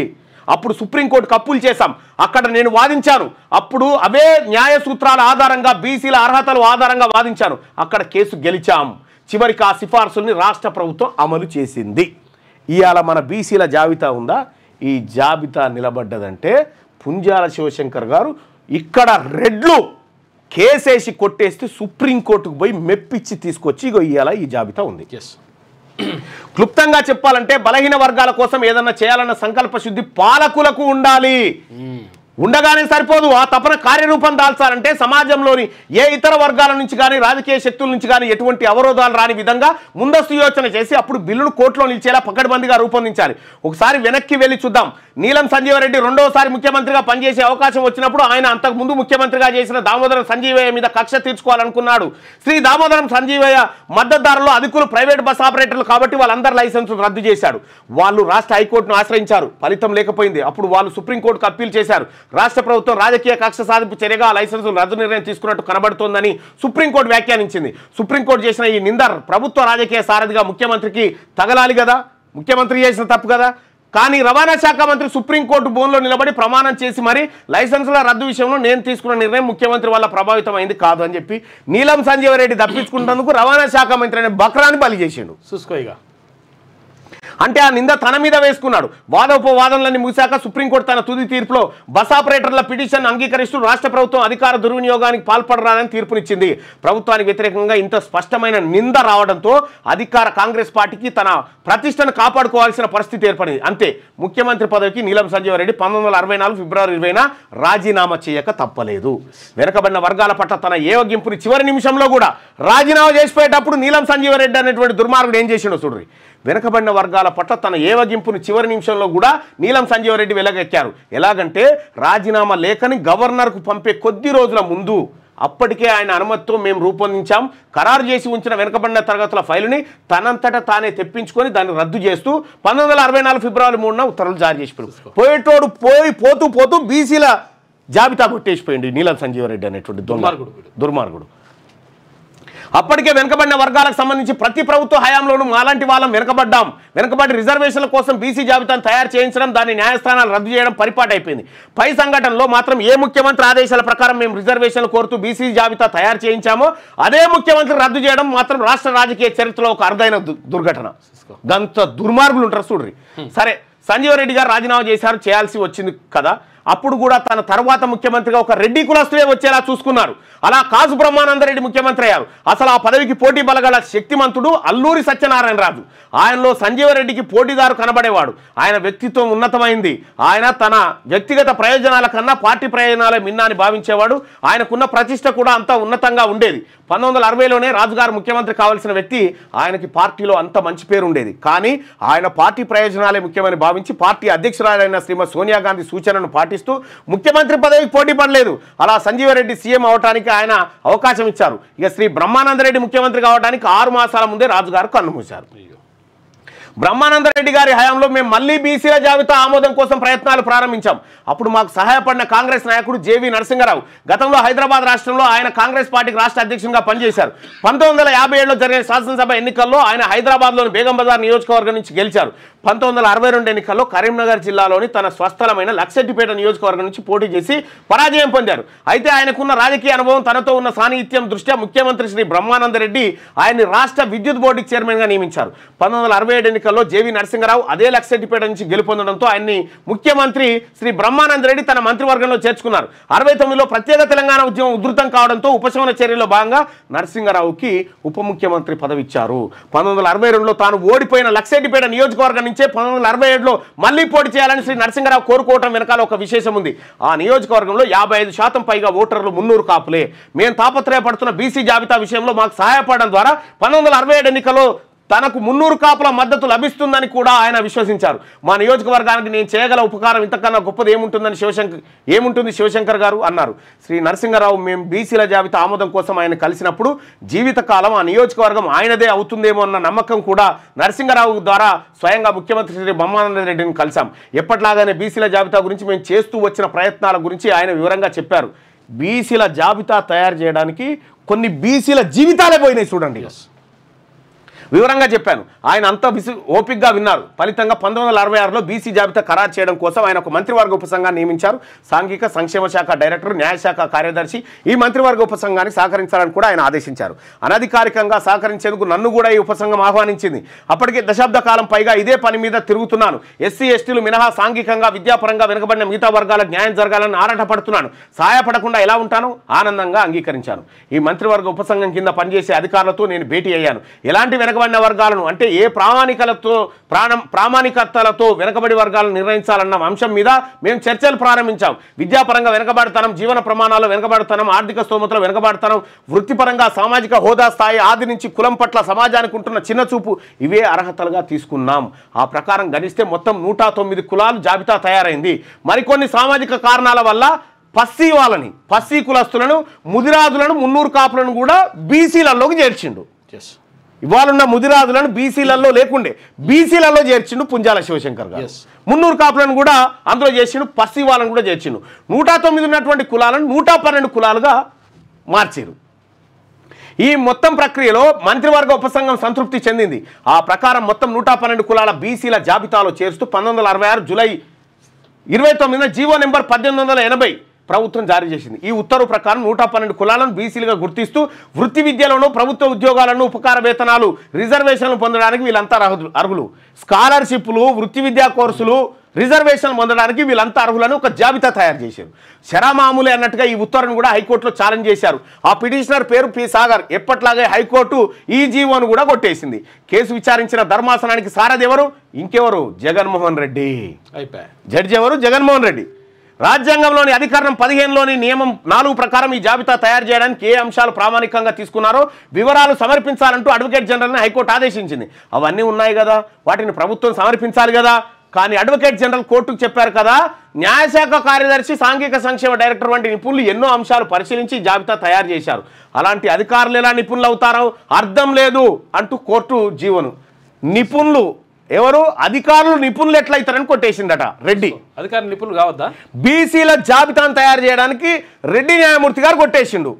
అప్పుడు సుప్రీంకోర్టుకు అప్పులు చేశాం. అక్కడ నేను వాదించాను. అప్పుడు అవే న్యాయ సూత్రాల ఆధారంగా బీసీల అర్హతల ఆధారంగా వాదించాను. అక్కడ కేసు గెలిచాం. చివరికి ఆ సిఫార్సుల్ని రాష్ట్ర ప్రభుత్వం అమలు చేసింది. ఇవాళ మన బీసీల జాబితా ఉందా? ఈ జాబితా నిలబడ్డదంటే పుంజాల శివశంకర్ గారు ఇక్కడ రెడ్లు కేసేసి కొట్టేస్తే సుప్రీంకోర్టుకు పోయి మెప్పిచ్చి తీసుకొచ్చి ఇవాళ ఈ జాబితా ఉంది. క్లుప్తంగా చెప్పాలంటే బలహీన వర్గాల కోసం ఏదన్నా చేయాలన్న సంకల్ప శుద్ధి పాలకులకు ఉండాలి. ఉండగానే సరిపోదు. ఆ తపన కార్యరూపం దాల్చాలంటే సమాజంలోని ఏ ఇతర వర్గాల నుంచి కానీ రాజకీయ శక్తుల నుంచి కానీ ఎటువంటి అవరోధాలు రాని విధంగా ముందస్తు యోచన చేసి అప్పుడు బిల్లును కోర్టులో నిలిచేలా పకడ్బందీగా రూపొందించాలి. ఒకసారి వెనక్కి వెళ్ళి చూద్దాం. నీలం సంజీవరెడ్డి రెండోసారి ముఖ్యమంత్రిగా పనిచేసే అవకాశం వచ్చినప్పుడు ఆయన అంతకుముందు ముఖ్యమంత్రిగా చేసిన దామోదరం సంజీవయ్య మీద కక్ష తీర్చుకోవాలనుకున్నాడు. శ్రీ దామోదరం సంజీవయ్య మద్దతుదారులు అధికులు ప్రైవేట్ బస్ ఆపరేటర్లు కాబట్టి వాళ్ళందరి లైసెన్సు రద్దు చేశాడు. వాళ్ళు రాష్ట్ర హైకోర్టును ఆశ్రయించారు. ఫలితం లేకపోయింది. అప్పుడు వాళ్ళు సుప్రీంకోర్టుకు అప్పీల్ చేశారు. రాష్ట్ర ప్రభుత్వం రాజకీయ కక్ష సాధింపు చర్యగా లైసెన్సు రద్దు నిర్ణయం తీసుకున్నట్టు కనబడుతోందని సుప్రీంకోర్టు వ్యాఖ్యానించింది. సుప్రీంకోర్టు చేసిన ఈ నింద ప్రభుత్వ రాజకీయ సారథిగా ముఖ్యమంత్రికి తగలాలి కదా. ముఖ్యమంత్రి చేసిన తప్పు కదా. కానీ రవాణా శాఖ మంత్రి సుప్రీంకోర్టు బోన్లో నిలబడి ప్రమాణం చేసి మరి లైసెన్సుల రద్దు విషయంలో నేను తీసుకున్న నిర్ణయం ముఖ్యమంత్రి వల్ల ప్రభావితం అయింది కాదు అని చెప్పి నీలం సంజీవరెడ్డి తప్పించుకున్నందుకు రవాణా శాఖ మంత్రి అనే బక్రాన్ని బలి చేసిండు. చూసుకోయిగా అంటే ఆ నింద తన మీద వేసుకున్నాడు. వాదోపవాదనలన్నీ ముగిశాక సుప్రీంకోర్టు తన తుది తీర్పులో బస్ ఆపరేటర్ల పిటిషన్ అంగీకరిస్తూ రాష్ట్ర ప్రభుత్వం అధికార దుర్వినియోగానికి పాల్పడరాదని తీర్పునిచ్చింది. ప్రభుత్వానికి వ్యతిరేకంగా ఇంత స్పష్టమైన నింద రావడంతో అధికార కాంగ్రెస్ పార్టీకి తన ప్రతిష్టను కాపాడుకోవాల్సిన పరిస్థితి ఏర్పడింది. అంతే, ముఖ్యమంత్రి పదవికి నీలం సంజీవ రెడ్డి 1964 ఫిబ్రవరి 20న రాజీనామా చేయక తప్పలేదు. వెనుకబడిన వర్గాల పట్ల తన ఏవగింపుని చివరి నిమిషంలో కూడా రాజీనామా చేసిపోయేటప్పుడు నీలం సంజీవ రెడ్డి అనేటువంటి దుర్మార్గుడు ఏం చేసిండో చూడండి. వెనుకబడిన వర్గాల పట్ల తన ఏవగింపుని చివరి నిమిషంలో కూడా నీలం సంజీవ రెడ్డి వెలగెక్కారు. ఎలాగంటే రాజీనామా లేఖని గవర్నర్కు పంపే కొద్ది రోజుల ముందు అప్పటికే ఆయన అనుమతితో మేము రూపొందించాం, ఖరారు చేసి ఉంచిన వెనుకబడిన తరగతుల ఫైలుని తనంతటా తానే తెప్పించుకొని దాన్ని రద్దు చేస్తూ 1964 ఫిబ్రవరి 3న ఉత్తర్వులు జారీ చేసిపోయారు. పోయేటోడు పోతూ బీసీల జాబితా కొట్టేసిపోయింది నీలం సంజీవ రెడ్డి అనేటువంటి దుర్మార్గుడు. అప్పటికే వెనుకబడిన వర్గాలకు సంబంధించి ప్రతి ప్రభుత్వ హయాంలోనూ మాలాంటి వాళ్ళం వెనుకబడి రిజర్వేషన్ల కోసం బీసీ జాబితాను తయారు చేయించడం, దాన్ని న్యాయస్థానాలు రద్దు చేయడం పరిపాటు అయిపోయింది. పై సంఘటనలో మాత్రం ఏ ముఖ్యమంత్రి ఆదేశాల ప్రకారం మేము రిజర్వేషన్లు కోరుతూ బీసీ జాబితా తయారు చేయించామో అదే ముఖ్యమంత్రి రద్దు చేయడం మాత్రం రాష్ట్ర రాజకీయ చరిత్రలో ఒక అరుదైన దుర్ఘటన. గంత దుర్మార్గులు ఉంటారు చూడ్రి. సరే, సంజీవ రెడ్డి గారు రాజీనామా చేయాల్సి వచ్చింది కదా, అప్పుడు కూడా తన తర్వాత ముఖ్యమంత్రిగా ఒక రెడ్డి కులస్తులే వచ్చేలా చూసుకున్నారు. అలా కాసు బ్రహ్మానందరెడ్డి ముఖ్యమంత్రి అయ్యారు. అసలు ఆ పదవికి పోటీ బలగల శక్తిమంతుడు అల్లూరి సత్యనారాయణ రాజు. ఆయనలో సంజీవ రెడ్డికి పోటీదారు కనబడేవాడు. ఆయన వ్యక్తిత్వం ఉన్నతమైంది. ఆయన తన వ్యక్తిగత ప్రయోజనాల కన్నా పార్టీ ప్రయోజనాలే మిన్నా అని భావించేవాడు. ఆయనకున్న ప్రతిష్ట కూడా అంత ఉన్నతంగా ఉండేది. 1960లోనే రాజుగారు ముఖ్యమంత్రి కావాల్సిన వ్యక్తి. ఆయనకి పార్టీలో అంత మంచి పేరు ఉండేది. కానీ ఆయన పార్టీ ప్రయోజనాలే ముఖ్యమని భావించి పార్టీ అధ్యక్షురాలైన శ్రీమతి సోనియా గాంధీ సూచనను పాటిస్తూ ముఖ్యమంత్రి పదవికి పోటీ పడలేదు. అలా సంజీవరెడ్డి సీఎం అవడానికి ఆయన అవకాశం ఇచ్చారు. ఇక శ్రీ బ్రహ్మానందరెడ్డి ముఖ్యమంత్రి కావడానికి 6 మాసాల ముందే రాజుగారు కన్నుమూశారు. బ్రహ్మానందరెడ్డి గారి హయాంలో మేము మళ్ళీ బీసీల జాబితా ఆమోదం కోసం ప్రయత్నాలు ప్రారంభించాం. అప్పుడు మాకు సహాయపడిన కాంగ్రెస్ నాయకుడు జేవి నరసింహరావు. గతంలో హైదరాబాద్ రాష్ట్రంలో ఆయన కాంగ్రెస్ పార్టీకి రాష్ట్ర అధ్యక్షునిగా పనిచేశారు. 1957లో జరిగిన శాసనసభ ఎన్నికల్లో ఆయన హైదరాబాద్లోని బేగం బజార్ నియోజకవర్గం నుంచి గెలిచారు. 1962 ఎన్నికల్లో కరీంనగర్ జిల్లాలోని తన స్వస్థలమైన లక్సెట్టిపేట నియోజకవర్గం నుంచి పోటీ చేసి పరాజయం పొందారు. అయితే ఆయనకున్న రాజకీయ అనుభవం, తనతో ఉన్న సాన్నిహిత్యం దృష్ట్యా ముఖ్యమంత్రి శ్రీ బ్రహ్మానందరెడ్డి ఆయన్ని రాష్ట్ర విద్యుత్ బోర్డుకి చైర్మన్గా నియమించారు. 1967 ఎన్నికల్లో జేవి నరసింహరావు అదే లక్సెట్టిపేట నుంచి గెలుపొందడంతో ఆయన్ని ముఖ్యమంత్రి శ్రీ బ్రహ్మానందరెడ్డి తన మంత్రివర్గంలో చేర్చుకున్నారు. 69లో ప్రత్యేక తెలంగాణ ఉద్యమం ఉధృతం కావడంతో ఉపశమన చర్యలో భాగంగా నరసింహరావుకి ఉప ముఖ్యమంత్రి పదవి ఇచ్చారు. 1962లో తాను ఓడిపోయిన లక్సెట్టిపేట నియోజకవర్గం నుంచే 1967లో మళ్లీ పోటీ చేయాలని శ్రీ నరసింహరావు కోరుకోవడం వెనకాల ఒక విశేషం ఉంది. ఆ నియోజకవర్గంలో 55% పైగా ఓటర్లు మున్నూరు కాపులే. మేము తాపత్రయపడుతున్న బీసీ జాబితా విషయంలో మాకు సహాయపడడం ద్వారా 1967 ఎన్నికల్లో తనకు 300 కాపుల మద్దతు లభిస్తుందని కూడా ఆయన విశ్వసించారు. మా నియోజకవర్గానికి నేను చేయగల ఉపకారం ఇంతకన్నా గొప్పది ఏముంటుంది శివశంకర్ గారు అన్నారు. శ్రీ నరసింహరావు మేము బీసీల జాబితా ఆమోదం కోసం ఆయన కలిసినప్పుడు జీవితకాలం ఆ నియోజకవర్గం ఆయనదే అవుతుందేమో అన్న నమ్మకం కూడా నరసింహరావు ద్వారా స్వయంగా ముఖ్యమంత్రి శ్రీ బ్రహ్మానందరెడ్డిని కలిశాం. ఎప్పట్లాగానే బీసీల జాబితా గురించి మేము చేస్తూ వచ్చిన ప్రయత్నాల గురించి ఆయన వివరంగా చెప్పారు. బీసీల జాబితా తయారు చేయడానికి కొన్ని బీసీల జీవితాలే పోయినాయి చూడండి. వివరంగా చెప్పాను. ఆయన అంతా ఓపికగా విన్నారు. ఫలితంగా 1966లో బీసీ జాబితా ఖరారు చేయడం కోసం ఆయన ఒక మంత్రివర్గ ఉపసంఘాన్ని నియమించారు. సాంఘిక సంక్షేమ శాఖ డైరెక్టర్, న్యాయశాఖ కార్యదర్శి ఈ మంత్రివర్గ ఉపసంఘానికి సహకరించాలని కూడా ఆయన ఆదేశించారు. అనధికారికంగా సహకరించేందుకు నన్ను కూడా ఈ ఉపసంఘం ఆహ్వానించింది. అప్పటికే దశాబ్ద కాలం పైగా ఇదే పని మీద తిరుగుతున్నాను. ఎస్సీ ఎస్టీలు మినహా సాంఘికంగా విద్యాపరంగా వెనుకబడిన మిగతా వర్గాలకు న్యాయం జరగాలని ఆరాటపడుతున్నాను. సహాయపడకుండా ఎలా ఉంటాను? ఆనందంగా అంగీకరించాను. ఈ మంత్రివర్గ ఉపసంఘం కింద పనిచేసే అధికారులతో నేను భేటీ అయ్యాను. ఎలాంటి వెనకబడిన వర్గాలను అంటే ఏ ప్రామాణికతలతో వెనకబడి వర్గాలను నిర్ణయించాలన్న అంశం మీద మేము చర్చలు ప్రారంభించాం. విద్యాపరంగా వెనకబడతనం, జీవన ప్రమాణాలు వెనకబడతనం, ఆర్థిక స్తోమతలో వెనకబడతనం, వృత్తిపరంగా సామాజిక హోదా స్థాయి ఆది నుంచి కులం పట్ల సమాజానికి ఉంటున్న చిన్న చూపు ఇవే అర్హతలుగా తీసుకున్నాం. ఆ ప్రకారం గణిస్తే మొత్తం 109 కులాలు జాబితా తయారైంది. మరికొన్ని సామాజిక కారణాల వల్ల పస్సీ కులస్తులను, ముదిరాజులను, 300 కాపులను కూడా బీసీలలోకి చేర్చిండు. ఇవాళున్న ముదిరాజులను బీసీలలో లేకుండే బీసీలలో చేర్చిండు పుంజాల శివశంకర్ గారు. 300 కాపులను కూడా అందులో చేసిండు, పస్సీ వాళ్ళను కూడా చేర్చిండు. 109 ఉన్నటువంటి కులాలను 112 కులాలుగా మార్చారు. ఈ మొత్తం ప్రక్రియలో మంత్రివర్గ ఉపసంఘం సంతృప్తి చెందింది. ఆ ప్రకారం మొత్తం 112 కులాల బీసీల జాబితాలో చేరుస్తూ 1966 జూలై 29న జీవో నెంబర్ 1880 ప్రభుత్వం జారీ చేసింది. ఈ ఉత్తర్వు ప్రకారం 112 కులాలను బీసీలుగా గుర్తిస్తూ వృత్తి విద్యలోనూ ప్రభుత్వ ఉద్యోగాలను ఉపకార వేతనాలు రిజర్వేషన్లు పొందడానికి వీళ్ళంతా అర్హులు. స్కాలర్షిప్లు, వృత్తి విద్యా కోర్సులు, రిజర్వేషన్లు పొందడానికి వీళ్ళంతా అర్హులను ఒక జాబితా తయారు చేశారు. శరామామూలే అన్నట్టుగా ఈ ఉత్తర్వును కూడా హైకోర్టులో ఛాలెంజ్ చేశారు. ఆ పిటిషనర్ పేరు పి సాగర్. ఎప్పట్లాగే హైకోర్టు ఈ జీవోను కూడా కొట్టేసింది. కేసు విచారించిన ధర్మాసనానికి సారథి ఎవరు? ఇంకెవరు? జగన్మోహన్ రెడ్డి. జడ్జి ఎవరు? జగన్మోహన్ రెడ్డి. రాజ్యాంగంలోని అధికరణం 15లోని నియమం 4 ప్రకారం ఈ జాబితా తయారు చేయడానికి ఏ అంశాలు ప్రామాణికంగా తీసుకున్నారో వివరాలు సమర్పించాలంటూ అడ్వకేట్ జనరల్ని హైకోర్టు ఆదేశించింది. అవన్నీ ఉన్నాయి కదా, వాటిని ప్రభుత్వం సమర్పించాలి కదా. కానీ అడ్వకేట్ జనరల్ కోర్టుకు చెప్పారు కదా, న్యాయశాఖ కార్యదర్శి, సాంఘిక సంక్షేమ డైరెక్టర్ వంటి నిపుణులు ఎన్నో అంశాలు పరిశీలించి జాబితా తయారు చేశారు. అలాంటి అధికారులు ఎలా నిపుణులు అవుతారో అర్థం లేదు అంటూ కోర్టు జీవోను. నిపుణులు ఎవరు? అధికారులు నిపుణులు ఎట్లయితారని కొట్టేసిందట రెడ్డి. అధికారులు నిపుణులు కావద్దా? బీసీల జాబితాను తయారు చేయడానికి రెడ్డి న్యాయమూర్తి గారు కొట్టేసిండు.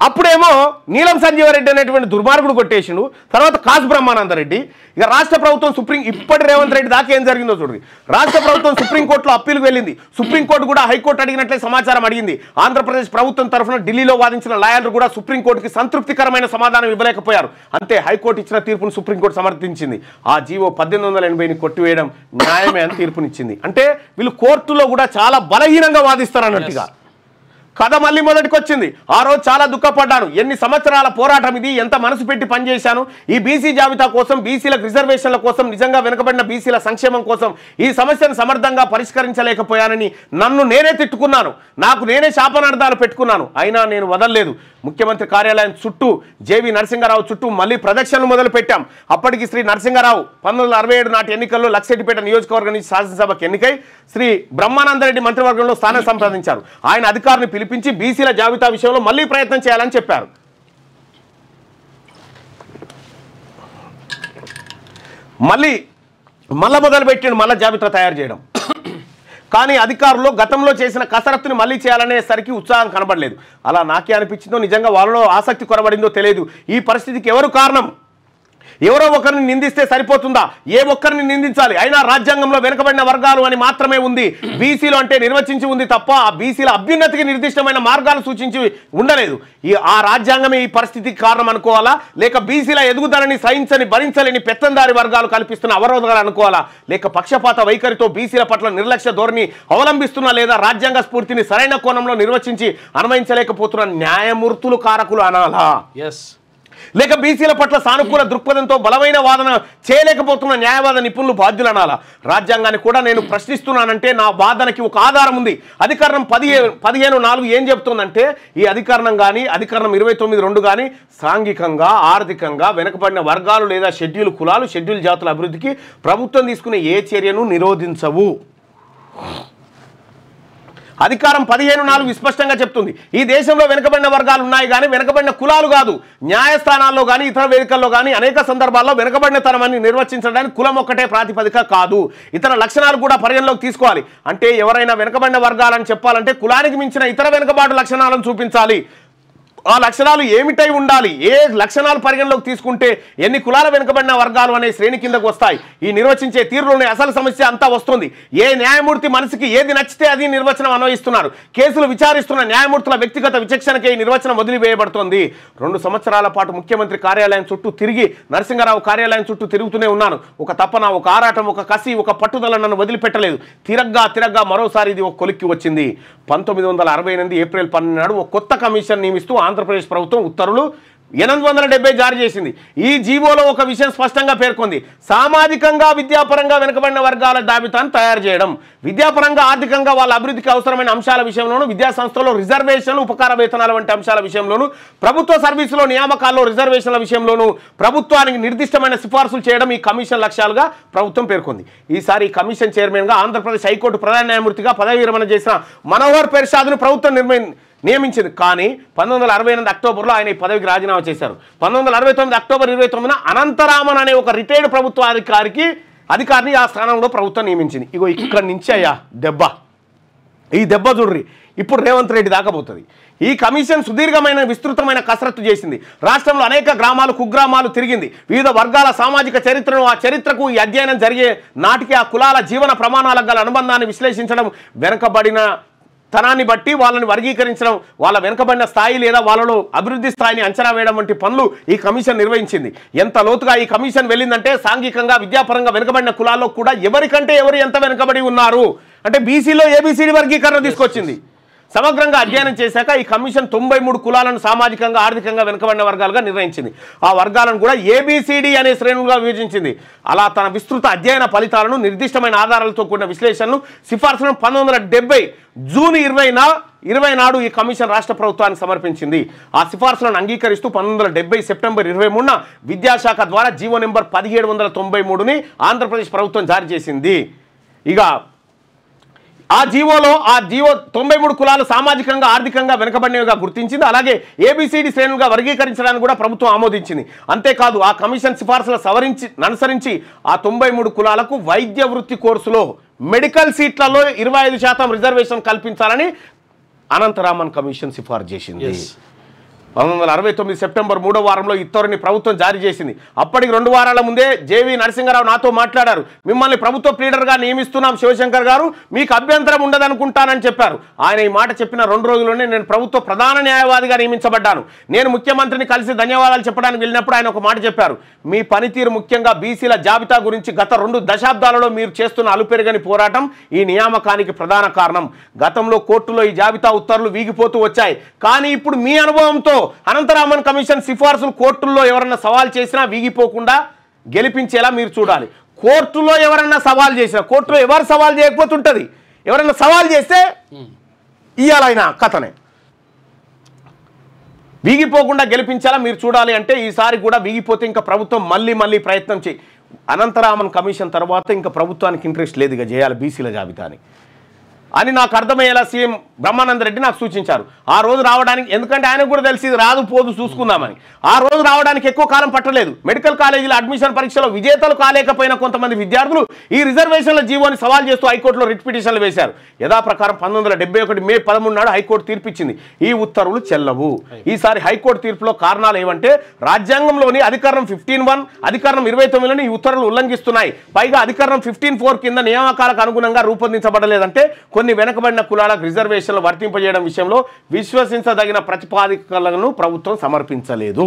అప్పుడేమో నీలం సంజీవరెడ్డి అనేటువంటి దుర్మార్గుడు కొట్టేసిండు. తర్వాత కాసు బ్రహ్మానందరెడ్డి. ఇక రాష్ట్ర ప్రభుత్వం ఇప్పటి రేవంత్ రెడ్డి దాకా ఏం జరిగిందో చూడండి. రాష్ట్ర ప్రభుత్వం సుప్రీంకోర్టులో అప్పీల్కి వెళ్ళింది. సుప్రీంకోర్టు కూడా హైకోర్టు అడిగినట్లే సమాచారం అడిగింది. ఆంధ్రప్రదేశ్ ప్రభుత్వం తరఫున ఢిల్లీలో వాదించిన లాయర్లు కూడా సుప్రీంకోర్టుకి సంతృప్తికరమైన సమాధానం ఇవ్వలేకపోయారు. అంతే, హైకోర్టు ఇచ్చిన తీర్పును సుప్రీంకోర్టు సమర్థించింది. ఆ జీవో 1880ని కొట్టివేయడం న్యాయమే అని తీర్పునిచ్చింది. అంటే వీళ్ళు కోర్టులో కూడా చాలా బలహీనంగా వాదిస్తారు అన్నట్టుగా కథ మళ్ళీ మొదటికి వచ్చింది. ఆ రోజు చాలా దుఃఖపడ్డాను. ఎన్ని సంవత్సరాల పోరాటం ఇది, ఎంత మనసు పెట్టి పనిచేశాను. ఈ బీసీ జాబితా కోసం, బీసీలకు రిజర్వేషన్ల కోసం, నిజంగా వెనుకబడిన బీసీల సంక్షేమం కోసం ఈ సమస్యను సమర్థంగా పరిష్కరించలేకపోయానని నన్ను నేనే తిట్టుకున్నాను. నాకు నేనే శాపనార్థాలు పెట్టుకున్నాను. అయినా నేను వదలలేదు. ముఖ్యమంత్రి కార్యాలయం చుట్టూ, జేవి నరసింహారావు చుట్టూ మళ్ళీ ప్రదక్షిణలు మొదలు పెట్టాం. అప్పటికి శ్రీ నరసింహారావు 1967 నాటి ఎన్నికల్లో లక్షెట్టిపేట నియోజకవర్గం నుంచి శాసనసభకు ఎన్నికై శ్రీ బ్రహ్మానందరెడ్డి మంత్రివర్గంలో స్థానం సంపాదించారు. ఆయన అధికారులను పిలిపించి బీసీల జాబితా విషయంలో మళ్ళీ ప్రయత్నం చేయాలని చెప్పారు. మళ్ళీ మొదలు పెట్టిండు మళ్ళీ జాబితా తయారు చేయడం. కానీ అధికారులు గతంలో చేసిన కసరత్తుని మళ్ళీ చేయాలనేసరికి ఉత్సాహం కనబడలేదు. అలా నాకే అనిపించిందో, నిజంగా వాళ్ళలో ఆసక్తి కొరబడిందో తెలియదు. ఈ పరిస్థితికి ఎవరు కారణం? ఎవరో ఒకరిని నిందిస్తే సరిపోతుందా? ఏ ఒక్కరిని నిందించాలి? అయినా రాజ్యాంగంలో వెనుకబడిన వర్గాలు అని మాత్రమే ఉంది. బీసీలు అంటే నిర్వచించి ఉంది తప్ప ఆ బీసీల అభ్యున్నతికి నిర్దిష్టమైన మార్గాలు సూచించి ఉండలేదు. ఆ రాజ్యాంగమే ఈ పరిస్థితికి కారణం అనుకోవాలా? లేక బీసీల ఎదుగుదలని సహించని, భరించలేని పెత్తందారి వర్గాలు కల్పిస్తున్న అవరోధాలు అనుకోవాలా? లేక పక్షపాత వైఖరితో బీసీల పట్ల నిర్లక్ష్య ధోరణి అవలంబిస్తున్నా, లేదా రాజ్యాంగ స్ఫూర్తిని సరైన కోణంలో నిర్వచించి అన్వయించలేకపోతున్న న్యాయమూర్తులు కారకులు అనాలా? లేక బీసీల పట్ల సానుకూల దృక్పథంతో బలమైన వాదన చేయలేకపోతున్న న్యాయవాద నిపుణులు బాధ్యులు అనాలా? రాజ్యాంగాన్ని కూడా నేను ప్రశ్నిస్తున్నానంటే నా వాదనకి ఒక ఆధారం ఉంది. అధికరణం 15(4) ఏం చెప్తుందంటే, ఈ అధికరణం కానీ అధికరణం 29(2) కానీ సాంఘికంగా, ఆర్థికంగా వెనుకబడిన వర్గాలు లేదా షెడ్యూల్ కులాలు, షెడ్యూల్ జాతుల అభివృద్ధికి ప్రభుత్వం తీసుకునే ఏ చర్యను నిరోధించవు. అధికారం 15(4) స్పష్టంగా చెప్తుంది. ఈ దేశంలో వెనుకబడిన వర్గాలు ఉన్నాయి కానీ వెనుకబడిన కులాలు కాదు. న్యాయస్థానాల్లో కానీ ఇతర వేదికల్లో కానీ అనేక సందర్భాల్లో వెనుకబడిన తరమని నిర్వచించడానికి కులం ఒక్కటే ప్రాతిపదిక కాదు, ఇతర లక్షణాలు కూడా పరిగణలోకి తీసుకోవాలి. అంటే ఎవరైనా వెనుకబడిన వర్గాలని చెప్పాలంటే కులానికి మించిన ఇతర వెనుకబాటు లక్షణాలను చూపించాలి. ఆ లక్షణాలు ఏమిటై ఉండాలి? ఏ లక్షణాలు పరిగణలోకి తీసుకుంటే ఎన్ని కులాల వెనుకబడిన వర్గాలు అనే శ్రేణి కిందకు వస్తాయి? ఈ నిర్వచించే తీరులోనే అసలు సమస్య అంతా వస్తుంది. ఏ న్యాయమూర్తి మనసుకి ఏది నచ్చితే అది నిర్వచనం అన్వయిస్తున్నారు. కేసులు విచారిస్తున్న న్యాయమూర్తుల వ్యక్తిగత విచక్షణకే ఈ నిర్వచనం వదిలివేయబడుతోంది. 2 సంవత్సరాల పాటు ముఖ్యమంత్రి కార్యాలయం చుట్టూ తిరిగి, నరసింహారావు కార్యాలయం చుట్టూ తిరుగుతూనే ఉన్నాను. ఒక తపన, ఒక ఆరాటం, ఒక కసి, ఒక పట్టుదల నన్ను వదిలిపెట్టలేదు. తిరగ్గా మరోసారి ఇది ఒక కొలిక్కి వచ్చింది. 1968 ఏప్రిల్ 12 నాడు ఒక కొత్త కమిషన్ నియమిస్తూ ఆంధ్రప్రదేశ్ ప్రభుత్వం ఉత్తర్వులు 870 జారీ చేసింది. ఈ జీవోలో ఒక విషయం స్పష్టంగా పేర్కొంది. సామాజికంగా, విద్యాపరంగా వెనుకబడిన వర్గాల జాబితాను తయారు చేయడం, విద్యాపరంగా, ఆర్థికంగా వాళ్ళ అభివృద్ధికి అవసరమైన అంశాల విషయంలోనూ, విద్యా సంస్థల్లో రిజర్వేషన్లు, ఉపకార వేతనాల వంటి అంశాల విషయంలోనూ, ప్రభుత్వ సర్వీసులో నియామకాల్లో రిజర్వేషన్ల విషయంలోనూ ప్రభుత్వానికి నిర్దిష్టమైన సిఫార్సులు చేయడం ఈ కమిషన్ లక్ష్యాలుగా ప్రభుత్వం పేర్కొంది. ఈసారి ఈ కమిషన్ చైర్మన్గా ఆంధ్రప్రదేశ్ హైకోర్టు ప్రధాన న్యాయమూర్తిగా పదవి విరమణ చేసిన మనోహర్ పెర్షాద్ను ప్రభుత్వం నియమించింది. కానీ 1968 అక్టోబర్లో ఆయన ఈ పదవికి రాజీనామా చేశారు. 1969 అక్టోబర్ 29న అనంతరామన్ అనే ఒక రిటైర్డ్ ప్రభుత్వ అధికారిని ఆ స్థానంలో ప్రభుత్వం నియమించింది. ఇగో ఇక్కడి నుంచి అయ్యా దెబ్బ, ఈ దెబ్బ చూడ్రి ఇప్పుడు రేవంత్ రెడ్డి దాకపోతుంది. ఈ కమిషన్ సుదీర్ఘమైన, విస్తృతమైన కసరత్తు చేసింది. రాష్ట్రంలో అనేక గ్రామాలు, కుగ్రామాలు తిరిగింది. వివిధ వర్గాల సామాజిక చరిత్రను, ఆ చరిత్రకు ఈ అధ్యయనం జరిగే నాటికి ఆ కులాల జీవన ప్రమాణాలకు గల అనుబంధాన్ని విశ్లేషించడం, వెనుకబడిన తనాన్ని బట్టి వాళ్ళని వర్గీకరించడం, వాళ్ళ వెనుకబడిన స్థాయి లేదా వాళ్ళలో అభివృద్ధి స్థాయిని అంచనా వేయడం వంటి పనులు ఈ కమిషన్ నిర్వహించింది. ఎంత లోతుగా ఈ కమిషన్ వెళ్ళిందంటే సాంఘికంగా విద్యాపరంగా వెనుకబడిన కులాల్లో కూడా ఎవరికంటే ఎవరు ఎంత వెనుకబడి ఉన్నారు అంటే బీసీలో ఏబిసిడి వర్గీకరణ తీసుకొచ్చింది. సమగ్రంగా అధ్యయనం చేశాక ఈ కమిషన్ 93 కులాలను సామాజికంగా ఆర్థికంగా వెనుకబడిన వర్గాలుగా నిర్ణయించింది. ఆ వర్గాలను కూడా ఏబిసిడి అనే శ్రేణులుగా విభజించింది. అలా తన విస్తృత అధ్యయన ఫలితాలను నిర్దిష్టమైన ఆధారాలతో కూడిన విశ్లేషణను సిఫార్సులను 1970 జూన్ 20 నాడు ఈ కమిషన్ రాష్ట్ర ప్రభుత్వానికి సమర్పించింది. ఆ సిఫార్సులను అంగీకరిస్తూ 1970 సెప్టెంబర్ 23న విద్యాశాఖ ద్వారా జీవో నెంబర్ 1793ని ఆంధ్రప్రదేశ్ ప్రభుత్వం జారీ చేసింది. ఇక ఆ జీవో 93 కులాలు సామాజికంగా ఆర్థికంగా వెనుకబడినవిగా గుర్తించింది. అలాగే ఏబిసిడి శ్రేణులుగా వర్గీకరించడానికి కూడా ప్రభుత్వం ఆమోదించింది. అంతేకాదు ఆ కమిషన్ సిఫార్సులు అనుసరించి ఆ 93 కులాలకు వైద్య వృత్తి కోర్సులో మెడికల్ సీట్లలో 25% రిజర్వేషన్ కల్పించాలని అనంతరామన్ కమిషన్ సిఫార్సు చేసింది. 1969 సెప్టెంబర్ 3వ వారంలో ఈ ఉత్తర్వుని ప్రభుత్వం జారీ చేసింది. అప్పటికి 2 వారాల ముందే జేవి నరసింహారావు నాతో మాట్లాడారు. మిమ్మల్ని ప్రభుత్వ ప్లీడర్గా నియమిస్తున్నాం శివశంకర్ గారు, మీకు అభ్యంతరం ఉండదనుకుంటానని చెప్పారు. ఆయన ఈ మాట చెప్పిన 2 రోజుల్లోనే నేను ప్రభుత్వ ప్రధాన న్యాయవాదిగా నియమించబడ్డాను. నేను ముఖ్యమంత్రిని కలిసి ధన్యవాదాలు చెప్పడానికి వెళ్ళినప్పుడు ఆయన ఒక మాట చెప్పారు. మీ పనితీరు ముఖ్యంగా బీసీల జాబితా గురించి గత 2 దశాబ్దాలలో మీరు చేస్తున్న అలుపెరగని పోరాటం ఈ నియామకానికి ప్రధాన కారణం. గతంలో కోర్టులో ఈ జాబితా ఉత్తర్వులు వీగిపోతూ వచ్చాయి. కానీ ఇప్పుడు మీ అనుభవంతో అనంతరామన్ కమిషన్ సిఫార్సులు కోర్టుల్లో ఎవరన్నా సవాల్ చేసినా వీగిపోకుండా గెలిపించేలా మీరు చూడాలి. కోర్టులో ఎవరన్నా సవాల్ చేసినా, కోర్టులో ఎవరు సవాల్ చేయకపోతుంటది, ఎవరన్నా సవాల్ చేస్తే ఇయ్యాలైనా కథనే వీగిపోకుండా గెలిపించేలా మీరు చూడాలి. అంటే ఈసారి కూడా వీగిపోతే ఇంకా ప్రభుత్వం మళ్ళీ ప్రయత్నం చేయి. అనంతరామన్ కమిషన్ తర్వాత ఇంకా ప్రభుత్వానికి ఇంట్రెస్ట్ లేదు ఇక చేయాలి బీసీల జాబితాని అని నాకు అర్థమయ్యేలా సీఎం బ్రహ్మానంద రెడ్డి నాకు సూచించారు. ఆ రోజు రావడానికి, ఎందుకంటే ఆయనకు కూడా తెలిసి రాదు పోదు చూసుకుందామని, ఆ రోజు రావడానికి ఎక్కువ కాలం పట్టలేదు. మెడికల్ కాలేజీల అడ్మిషన్ పరీక్షలో విజేతలు కాలేకపోయిన కొంతమంది విద్యార్థులు ఈ రిజర్వేషన్ల జీవోని సవాల్ చేస్తూ హైకోర్టులో రిట్ పిటిషన్లు వేశారు. యథాప్రకారం 1971 మే 13 నాడు హైకోర్టు తీర్పిచ్చింది. ఈ ఉత్తర్వులు చెల్లవు. ఈసారి హైకోర్టు తీర్పులో కారణాలు ఏమంటే రాజ్యాంగంలోని అధికరణం 15(1) అధికరణం 29లను ఈ ఉత్తర్వులు ఉల్లంఘిస్తున్నాయి. పైగా అధికరణం 15(4) కింద నియామకాలకు అనుగుణంగా రూపొందించబడలేదంటే కొన్ని వెనుకబడిన కులాలకు రిజర్వేషన్లు వర్తింపజేయడం విషయంలో విశ్వసించదగిన ప్రతిపాదికలను ప్రభుత్వం సమర్పించలేదు.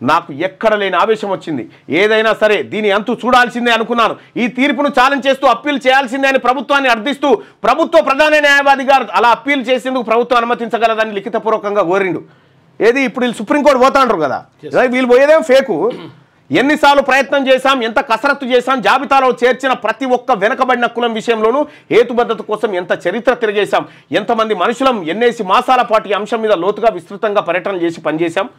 నాకు ఎక్కడ లేని ఆవేశం వచ్చింది. ఏదైనా సరే దీని అంతు చూడాల్సిందే అనుకున్నాను. ఈ తీర్పును ఛాలెంజ్ చేస్తూ అప్పీల్ చేయాల్సిందే అని ప్రభుత్వాన్ని అర్థిస్తూ ప్రభుత్వ ప్రధాన న్యాయవాది గారు అలా అప్పీల్ చేసేందుకు ప్రభుత్వం అనుమతించగలదని లిఖితపూర్వకంగా కోరిండు. ఏది ఇప్పుడు వీళ్ళు సుప్రీంకోర్టు పోతాంటారు కదా, వీళ్ళు పోయేదేం ఫేకు. ఎన్నిసార్లు ప్రయత్నం చేశాం, ఎంత కసరత్తు చేశాం, జాబితాలో చేర్చిన ప్రతి ఒక్క వెనకబడిన కులం విషయంలోనూ హేతుబద్ధత కోసం ఎంత చరిత్ర తిరిగేశాం, ఎంతమంది మనుషులం, ఎన్నేసి మాసాల పాటు ఈ అంశం మీద లోతుగా విస్తృతంగా పర్యటన చేసి పనిచేశాం,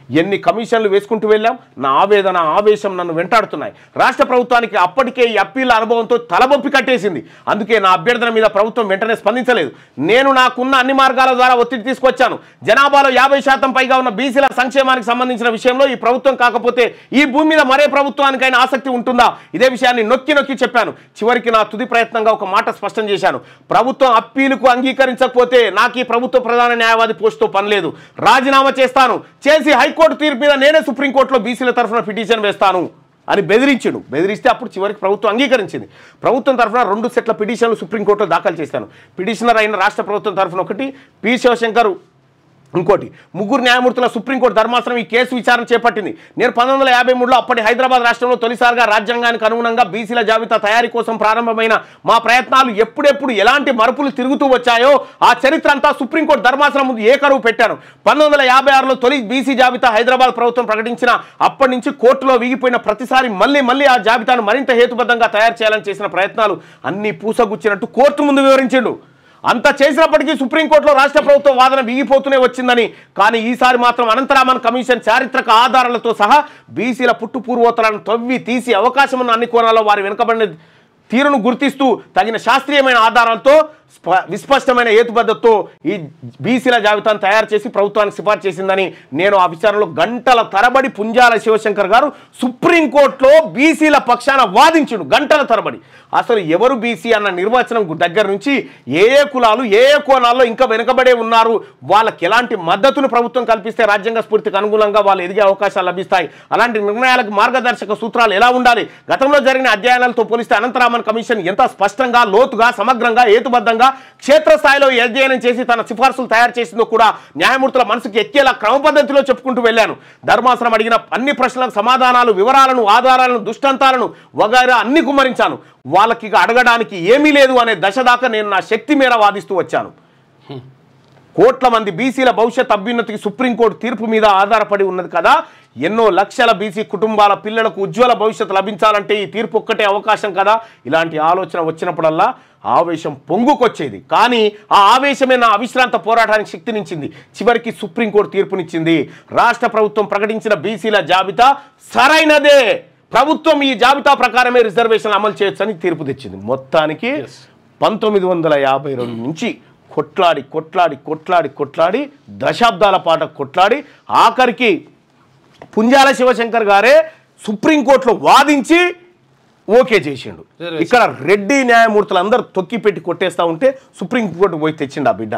ఎన్ని కమిషన్లు వేసుకుంటూ వెళ్ళాం. నా ఆవేదన ఆవేశం నన్ను వెంటాడుతున్నాయి. రాష్ట్ర ప్రభుత్వానికి అప్పటికే ఈ అప్పీల అనుభవంతో తలబొప్పి కట్టేసింది. అందుకే నా అభ్యర్థన మీద ప్రభుత్వం వెంటనే స్పందించలేదు. నేను నాకున్న అన్ని మార్గాల ద్వారా ఒత్తిడి తీసుకొచ్చాను. జనాభాలో 50% పైగా ఉన్న బీసీల సంక్షేమానికి సంబంధించిన విషయంలో ఈ ప్రభుత్వం కాకపోతే ఈ భూమి మీద మరే ప్రభుత్వానికైనా ఆసక్తి ఉంటుందా? ఇదే విషయాన్ని నొక్కి చెప్పాను. చివరికి నా తుది ప్రయత్నంగా ఒక మాట స్పష్టం చేశాను. ప్రభుత్వం అప్పీలుకు అంగీకరించకపోతే నాకు ఈ ప్రభుత్వ ప్రధాన న్యాయవాది పోస్టుతో పని లేదు. రాజీనామా చేస్తాను. చేసి హైకోర్టు తీర్పు మీద నేనే సుప్రీంకోర్టులో బీసీల తరఫున పిటిషన్ వేస్తాను అని బెదిరిస్తే అప్పుడు చివరికి ప్రభుత్వం అంగీకరించింది. ప్రభుత్వం తరఫున 2 సెట్ల పిటిషన్లు సుప్రీంకోర్టులో దాఖలు చేశాను. పిటిషనర్ అయిన రాష్ట్ర ప్రభుత్వం తరఫున ఒకటి, పి శివశంకర్ ఇంకోటి, 3 న్యాయమూర్తుల సుప్రీంకోర్టు ధర్మాసనం ఈ కేసు విచారణ చేపట్టింది. నేను 1953లో అప్పటి హైదరాబాద్ రాష్ట్రంలో తొలిసారిగా రాజ్యాంగానికి అనుగుణంగా బీసీల జాబితా తయారీ కోసం ప్రారంభమైన మా ప్రయత్నాలు ఎప్పుడెప్పుడు ఎలాంటి మరుపులు తిరుగుతూ వచ్చాయో ఆ చరిత్ర అంతా సుప్రీంకోర్టు ధర్మాసనం ముందు ఏకరువు పెట్టాను. 1956లో తొలి బీసీ జాబితా హైదరాబాద్ ప్రభుత్వం ప్రకటించిన అప్పటి నుంచి కోర్టులో వీగిపోయిన ప్రతిసారి మళ్ళీ ఆ జాబితాను మరింత హేతుబద్ధంగా తయారు చేయాలని చేసిన ప్రయత్నాలు అన్ని పూసగుచ్చినట్టు కోర్టు ముందు వివరించిండు. అంత చేసినప్పటికీ సుప్రీంకోర్టులో రాష్ట్ర ప్రభుత్వం వాదన వీగిపోతూనే వచ్చిందని. కానీ ఈసారి మాత్రం అనంతరామన్ కమిషన్ చారిత్రక ఆధారాలతో సహా బీసీల పుట్టు పూర్వోత్తరాలను తవ్వి తీసి అవకాశం ఉన్న అన్ని కోణాల్లో వారి వెనుకబడిన తీరును గుర్తిస్తూ తగిన శాస్త్రీయమైన ఆధారాలతో విస్పష్టమైన హేతుబద్ధతతో ఈ బీసీల జాబితాను తయారు చేసి ప్రభుత్వానికి సిఫార్సు చేసిందని నేను ఆ విచారణలో గంటల తరబడి పుంజాల శివశంకర్ గారు సుప్రీంకోర్టులో బీసీల పక్షాన వాదించుడు. గంటల తరబడి అసలు ఎవరు బీసీ అన్న నిర్వచనం దగ్గర నుంచి ఏ కులాలు ఏ కోణాల్లో ఇంకా వెనుకబడే ఉన్నారు, వాళ్ళకి ఎలాంటి మద్దతును ప్రభుత్వం కల్పిస్తే రాజ్యాంగ స్ఫూర్తికి అనుగుణంగా వాళ్ళు ఎదిగే అవకాశాలు లభిస్తాయి, అలాంటి నిర్ణయాలకు మార్గదర్శక సూత్రాలు ఎలా ఉండాలి, గతంలో జరిగిన అధ్యయనాలతో పోలిస్తే అనంతరామన్ కమిషన్ ఎంత స్పష్టంగా లోతుగా సమగ్రంగా హేతుబద్ధంగా అనుగుణంగా క్షేత్రస్థాయిలో అధ్యయనం చేసి తన సిఫార్సులు తయారు చేసిందో కూడా న్యాయమూర్తుల మనసుకు ఎక్కేలా క్రమ పద్ధతిలో చెప్పుకుంటూ వెళ్ళాను. ధర్మాసనం అడిగిన అన్ని ప్రశ్నలకు సమాధానాలు, వివరాలను, ఆధారాలను, దృష్టాంతాలను వగైరా అన్ని కుమ్మరించాను. వాళ్ళకి అడగడానికి ఏమీ లేదు అనే దశ దాకా నేను నా శక్తి మేర వాదిస్తూ వచ్చాను. కోట్ల మంది బీసీల భవిష్యత్ అభ్యున్నతికి సుప్రీంకోర్టు తీర్పు మీద ఆధారపడి ఉన్నది కదా. ఎన్నో లక్షల బీసీ కుటుంబాల పిల్లలకు ఉజ్వల భవిష్యత్తు లభించాలంటే ఈ తీర్పు ఒక్కటే అవకాశం కదా. ఇలాంటి ఆలోచన వచ్చినప్పుడల్లా ఆవేశం పొంగుకొచ్చేది. కానీ ఆ ఆవేశమే నా అవిశ్రాంత పోరాటానికి శక్తినిచ్చింది. చివరికి సుప్రీంకోర్టు తీర్పునిచ్చింది. రాష్ట్ర ప్రభుత్వం ప్రకటించిన బీసీల జాబితా సరైనదే, ప్రభుత్వం ఈ జాబితా ప్రకారమే రిజర్వేషన్ అమలు చేయొచ్చని తీర్పు తెచ్చింది. మొత్తానికి 1952 నుంచి కొట్లాడి కొట్లాడి కొట్లాడి కొట్లాడి దశాబ్దాల పాటు కొట్లాడి ఆఖరికి పుంజాల శివశంకర్ గారే సుప్రీంకోర్టులో వాదించి ఓకే చేసిండు. ఇక్కడ రెడ్డి న్యాయమూర్తులు అందరూ తొక్కి పెట్టి కొట్టేస్తా ఉంటే సుప్రీంకోర్టు పోయి తెచ్చిండు ఆ బిడ్డ.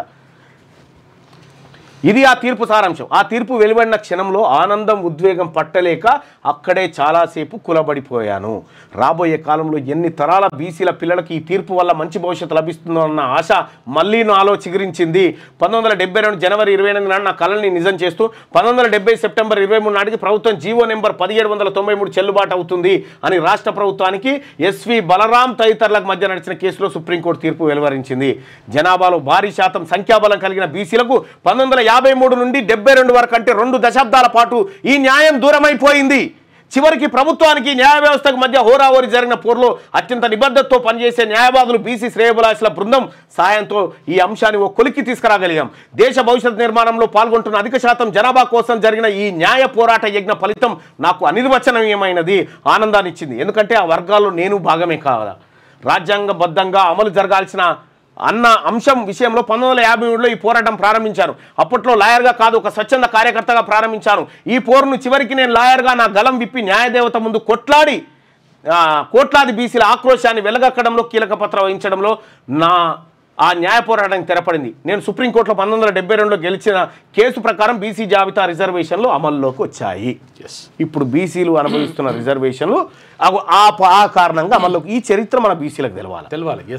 ఇది ఆ తీర్పు సారాంశం. ఆ తీర్పు వెలువడిన క్షణంలో ఆనందం, ఉద్వేగం పట్టలేక అక్కడే చాలాసేపు కులబడిపోయాను. రాబోయే కాలంలో ఎన్ని తరాల బీసీల పిల్లలకి ఈ తీర్పు వల్ల మంచి భవిష్యత్తు లభిస్తుందో అన్న ఆశ మళ్ళీ నాలో చిగురించింది. 1972 జనవరి 28 నాడు నా కళని నిజం చేస్తూ 1970 సెప్టెంబర్ 23 నాటికి ప్రభుత్వం జీవో నెంబర్ 1793 చెల్లుబాటు అవుతుంది అని రాష్ట్ర ప్రభుత్వానికి ఎస్వి బలరాం తదితరులకు మధ్య నడిచిన కేసులో సుప్రీంకోర్టు తీర్పు వెలువరించింది. జనాభాలో భారీ శాతం సంఖ్యాబలం కలిగిన బీసీలకు 1953 నుండి 72 వరకు అంటే 2 దశాబ్దాల పాటు ఈ న్యాయం దూరమైపోయింది. చివరికి ప్రభుత్వానికి న్యాయ వ్యవస్థకు మధ్య హోరాహోరీ జరిగిన పోరులో అత్యంత నిబద్ధతతో పనిచేసే న్యాయవాదులు బీసీ శ్రేయోభిలాషుల బృందం సాయంతో ఈ అంశాన్ని ఓ కొలిక్కి తీసుకురాగలిగాం. దేశ భవిష్యత్ నిర్మాణంలో పాల్గొంటున్న అధిక శాతం జనాభా కోసం జరిగిన ఈ న్యాయ పోరాట యజ్ఞ ఫలితం నాకు అనిర్వచనీయమైనది, ఆనందాన్ని ఇచ్చింది. ఎందుకంటే ఆ వర్గాల్లో నేను భాగమే కాదా. రాజ్యాంగబద్ధంగా అమలు జరగాల్సిన అన్న అంశం విషయంలో 1953లో ఈ పోరాటం ప్రారంభించాను. అప్పట్లో లాయర్గా కాదు, ఒక స్వచ్ఛంద కార్యకర్తగా ప్రారంభించాను. ఈ పోరును చివరికి నేను లాయర్గా నా గలం విప్పి న్యాయదేవత ముందు కోట్లాది బీసీల ఆక్రోశాన్ని వెలగక్కడంలో కీలక పాత్ర వహించడంలో ఆ న్యాయ పోరాటానికి తెరపడింది. నేను సుప్రీంకోర్టులో 1972లో గెలిచిన కేసు ప్రకారం బీసీ జాబితా రిజర్వేషన్లు అమల్లోకి వచ్చాయి. ఇప్పుడు బీసీలు అనుభవిస్తున్న రిజర్వేషన్లు ఆ కారణంగా అమల్లోకి, ఈ చరిత్ర మన బీసీలకు తెలవాలి.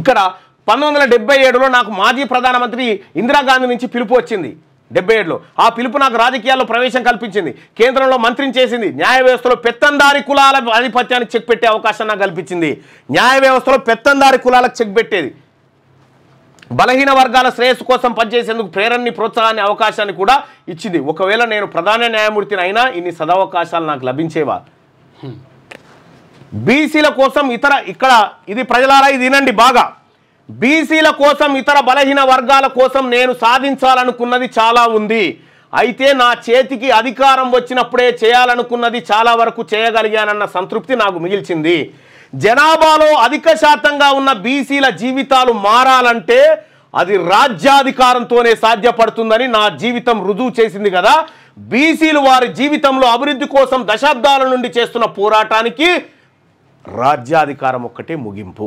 ఇక్కడ 1977లో నాకు మాజీ ప్రధానమంత్రి ఇందిరాగాంధీ నుంచి పిలుపు వచ్చింది. 77లో ఆ పిలుపు నాకు రాజకీయాల్లో ప్రవేశం కల్పించింది. కేంద్రంలో మంత్రిని చేసింది. న్యాయ వ్యవస్థలో పెత్తందారి కులాల ఆధిపత్యానికి చెక్ పెట్టే అవకాశం నాకు కల్పించింది. న్యాయ వ్యవస్థలో పెత్తందారి కులాలకు చెక్ పెట్టేది. బలహీన వర్గాల శ్రేయస్సు కోసం పనిచేసేందుకు ప్రేరణని, ప్రోత్సాహాన్ని, అవకాశాన్ని కూడా ఇచ్చింది. ఒకవేళ నేను ప్రధాన న్యాయమూర్తిని అయినా ఇన్ని సదవకాశాలు నాకు లభించేవా? బీసీల కోసం ఇక్కడ ఇది ప్రజలారా ఇది వినండి బాగా. బీసీల కోసం, ఇతర బలహీన వర్గాల కోసం నేను సాధించాలనుకున్నది చాలా ఉంది. అయితే నా చేతికి అధికారం వచ్చినప్పుడే చేయాలనుకున్నది చాలా వరకు చేయగలిగానన్న సంతృప్తి నాకు మిగిల్చింది. జనాభాలో అధిక శాతంగా ఉన్న బీసీల జీవితాలు మారాలంటే అది రాజ్యాధికారంతోనే సాధ్యపడుతుందని నా జీవితం రుజువు చేసింది కదా. బీసీలు వారి జీవితంలో అభివృద్ధి కోసం దశాబ్దాల నుండి చేస్తున్న పోరాటానికి రాజ్యాధికారం ఒక్కటే ముగింపు.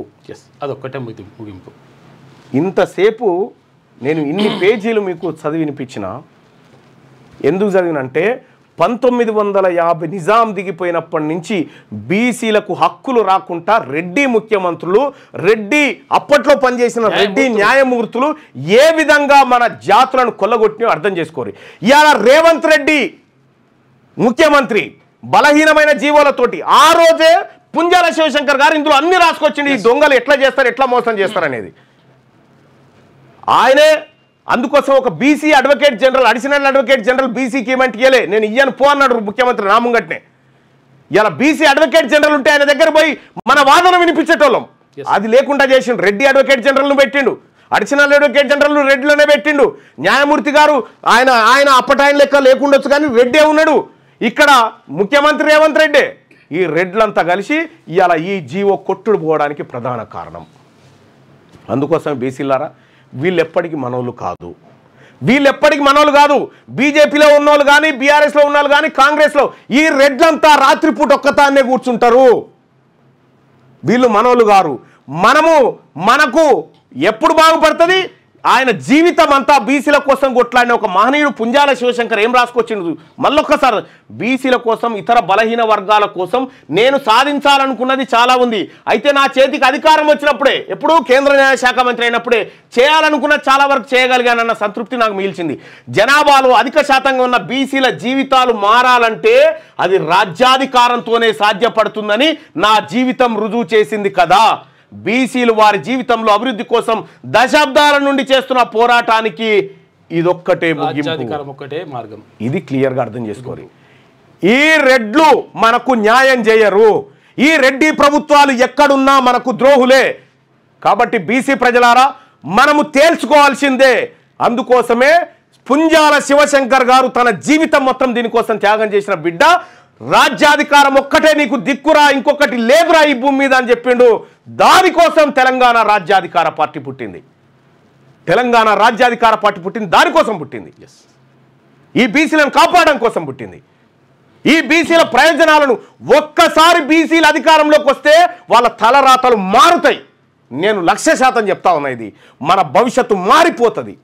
అదొక్కటే ముగింపు. ఇంతసేపు నేను ఇన్ని పేజీలు మీకు చదివినిపించిన ఎందుకు చదివినంటే 1950 నిజాం దిగిపోయినప్పటి నుంచి బీసీలకు హక్కులు రాకుండా రెడ్డి ముఖ్యమంత్రులు, అప్పట్లో పనిచేసిన రెడ్డి న్యాయమూర్తులు ఏ విధంగా మన జాతులను కొల్లగొట్టినో అర్థం చేసుకోరు. ఇవాళ రేవంత్ రెడ్డి ముఖ్యమంత్రి బలహీనమైన జీవోలతోటి ఆ రోజే పుంజాల శివశంకర్ గారు ఇందులో అన్ని రాసుకొచ్చింది. ఈ దొంగలు ఎట్లా చేస్తారు, ఎట్లా మోసం చేస్తారు అనేది. ఆయనే అందుకోసం ఒక BC advocate general, additional advocate general బీసీకి ఏమంటే ఇయ్యలే, నేను ఇయ్యను పో అన్నాడు ముఖ్యమంత్రి నా ముంగట్నే. ఇలా బీసీ అడ్వకేట్ జనరల్ ఉంటే ఆయన దగ్గర పోయి మన వాదన వినిపించేటోళ్ళం. అది లేకుండా చేసిండు. రెడ్డి అడ్వకేట్ జనరల్ను పెట్టిండు, అడిషనల్ అడ్వకేట్ జనరల్ రెడ్డిలోనే పెట్టిండు. న్యాయమూర్తి గారు ఆయన అప్పటాయన లెక్క లేకుండొచ్చు కానీ రెడ్డే ఉన్నాడు. ఇక్కడ ముఖ్యమంత్రి రేవంత్ రెడ్డి. ఈ రెడ్లంతా కలిసి ఇవాళ ఈ జీవో కొట్టుడు పోవడానికి ప్రధాన కారణం. అందుకోసం బీసీలారా వీళ్ళు ఎప్పటికీ మనోళ్ళు కాదు. బీజేపీలో ఉన్నోళ్ళు కానీ, బీఆర్ఎస్లో ఉన్నోళ్ళు కానీ, కాంగ్రెస్లో ఈ రెడ్లంతా రాత్రిపూట ఒక్కతాన్నే కూర్చుంటారు. వీళ్ళు మనోళ్ళు గారు. మనకు ఎప్పుడు బాగుపడుతుంది? ఆయన జీవితం అంతా బీసీల కోసం కొట్లాడిన ఒక మహనీయుడు పుంజాల శివశంకర్ ఏం రాసుకొచ్చిండు మళ్ళొక్కసారి, బీసీల కోసం, ఇతర బలహీన వర్గాల కోసం నేను సాధించాలనుకున్నది చాలా ఉంది. అయితే నా చేతికి అధికారం వచ్చినప్పుడే, ఎప్పుడూ కేంద్ర న్యాయశాఖ మంత్రి అయినప్పుడే చేయాలనుకున్నది చాలా వరకు చేయగలిగానన్న సంతృప్తి నాకు మిగిల్చింది. జనాభాలో అధిక శాతంగా ఉన్న బీసీల జీవితాలు మారాలంటే అది రాజ్యాధికారంతోనే సాధ్యపడుతుందని నా జీవితం రుజువు చేసింది కదా. బీసీలు వారి జీవితంలో అభివృద్ధి కోసం దశాబ్దాల నుండి చేస్తున్న పోరాటానికి ఇదొక్కటే రాజ్యాధికారం ఒక్కటే మార్గం. ఇది క్లియర్గా అర్థం చేసుకోవాలి. ఈ రెడ్లు మనకు న్యాయం చేయరు. ఈ రెడ్డి ప్రభుత్వాలు ఎక్కడున్నా మనకు ద్రోహులే. కాబట్టి బీసీ ప్రజలారా మనము తేల్చుకోవాల్సిందే. అందుకోసమే పుంజాల శివశంకర్ గారు తన జీవితం మొత్తం దీనికోసం త్యాగం చేసిన బిడ్డ. రాజ్యాధికారం ఒక్కటే నీకు దిక్కురా, ఇంకొకటి లేదురా ఈ భూమి మీద అని చెప్పిండు. దానికోసం తెలంగాణ రాజ్యాధికార పార్టీ పుట్టింది. తెలంగాణ రాజ్యాధికార పార్టీ పుట్టింది దానికోసం పుట్టింది. ఈ బీసీలను కాపాడడం కోసం పుట్టింది. ఈ బీసీల ప్రయోజనాలను ఒక్కసారి బీసీల అధికారంలోకి వస్తే వాళ్ళ తలరాతలు మారుతాయి. నేను 100% చెప్తా ఉన్నా, ఇది మన భవిష్యత్తు మారిపోతుంది.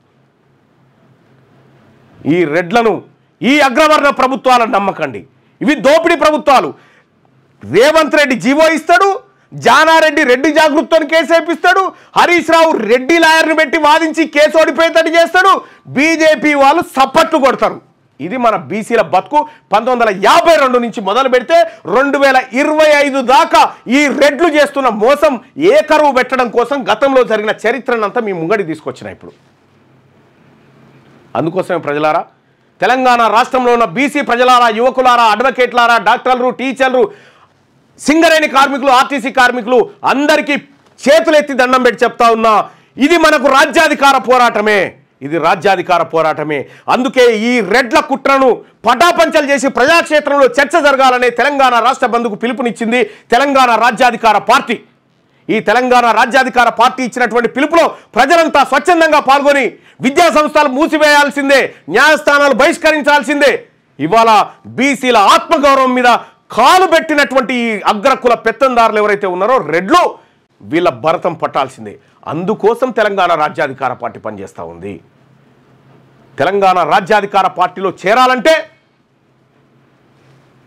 ఈ రెడ్లను, ఈ అగ్రవర్ణ ప్రభుత్వాలను నమ్మకండి. ఇవి దోపిడీ ప్రభుత్వాలు. రేవంత్ రెడ్డి జీవో ఇస్తాడు, జానారెడ్డి రెడ్డి జాగృతిని కేసు వేపిస్తాడు, హరీష్ రావు రెడ్డి లాయర్ని పెట్టి వాదించి కేసు ఓడిపోయేటట్టు చేస్తాడు, బీజేపీ వాళ్ళు సప్పట్లు కొడతారు. ఇది మన బీసీల బతుకు. 1952 నుంచి మొదలు పెడితే 2025 దాకా ఈ రెడ్లు చేస్తున్న మోసం ఏకరువు పెట్టడం కోసం గతంలో జరిగిన చరిత్రనంతా మీ ముంగడి తీసుకొచ్చిన ఇప్పుడు. అందుకోసమే ప్రజలారా, తెలంగాణ రాష్ట్రంలో ఉన్న బీసీ ప్రజలారా, యువకులారా, అడ్వకేట్లారా, డాక్టర్లు, టీచర్లు, సింగరేణి కార్మికులు, ఆర్టీసీ కార్మికులు అందరికీ చేతులెత్తి దండం పెట్టి చెప్తా ఉన్నా, ఇది మనకు రాజ్యాధికార పోరాటమే. ఇది రాజ్యాధికార పోరాటమే. అందుకే ఈ రెడ్ల కుట్రను పటాపంచలు చేసి ప్రజాక్షేత్రంలో చర్చ జరగాలనే తెలంగాణ రాష్ట్ర బంధుకు పిలుపునిచ్చింది తెలంగాణ రాజ్యాధికార పార్టీ. ఈ తెలంగాణ రాజ్యాధికార పార్టీ ఇచ్చినటువంటి పిలుపులో ప్రజలంతా స్వచ్ఛందంగా పాల్గొని విద్యా సంస్థలు మూసివేయాల్సిందే, న్యాయస్థానాలు బహిష్కరించాల్సిందే. ఇవాళ బీసీల ఆత్మగౌరవం మీద కాలు పెట్టినటువంటి ఈ అగ్రకుల పెత్తందారులు ఎవరైతే ఉన్నారో రెడ్లు, వీళ్ళ భరతం పట్టాల్సిందే. అందుకోసం తెలంగాణ రాజ్యాధికార పార్టీ పనిచేస్తూ ఉంది. తెలంగాణ రాజ్యాధికార పార్టీలో చేరాలంటే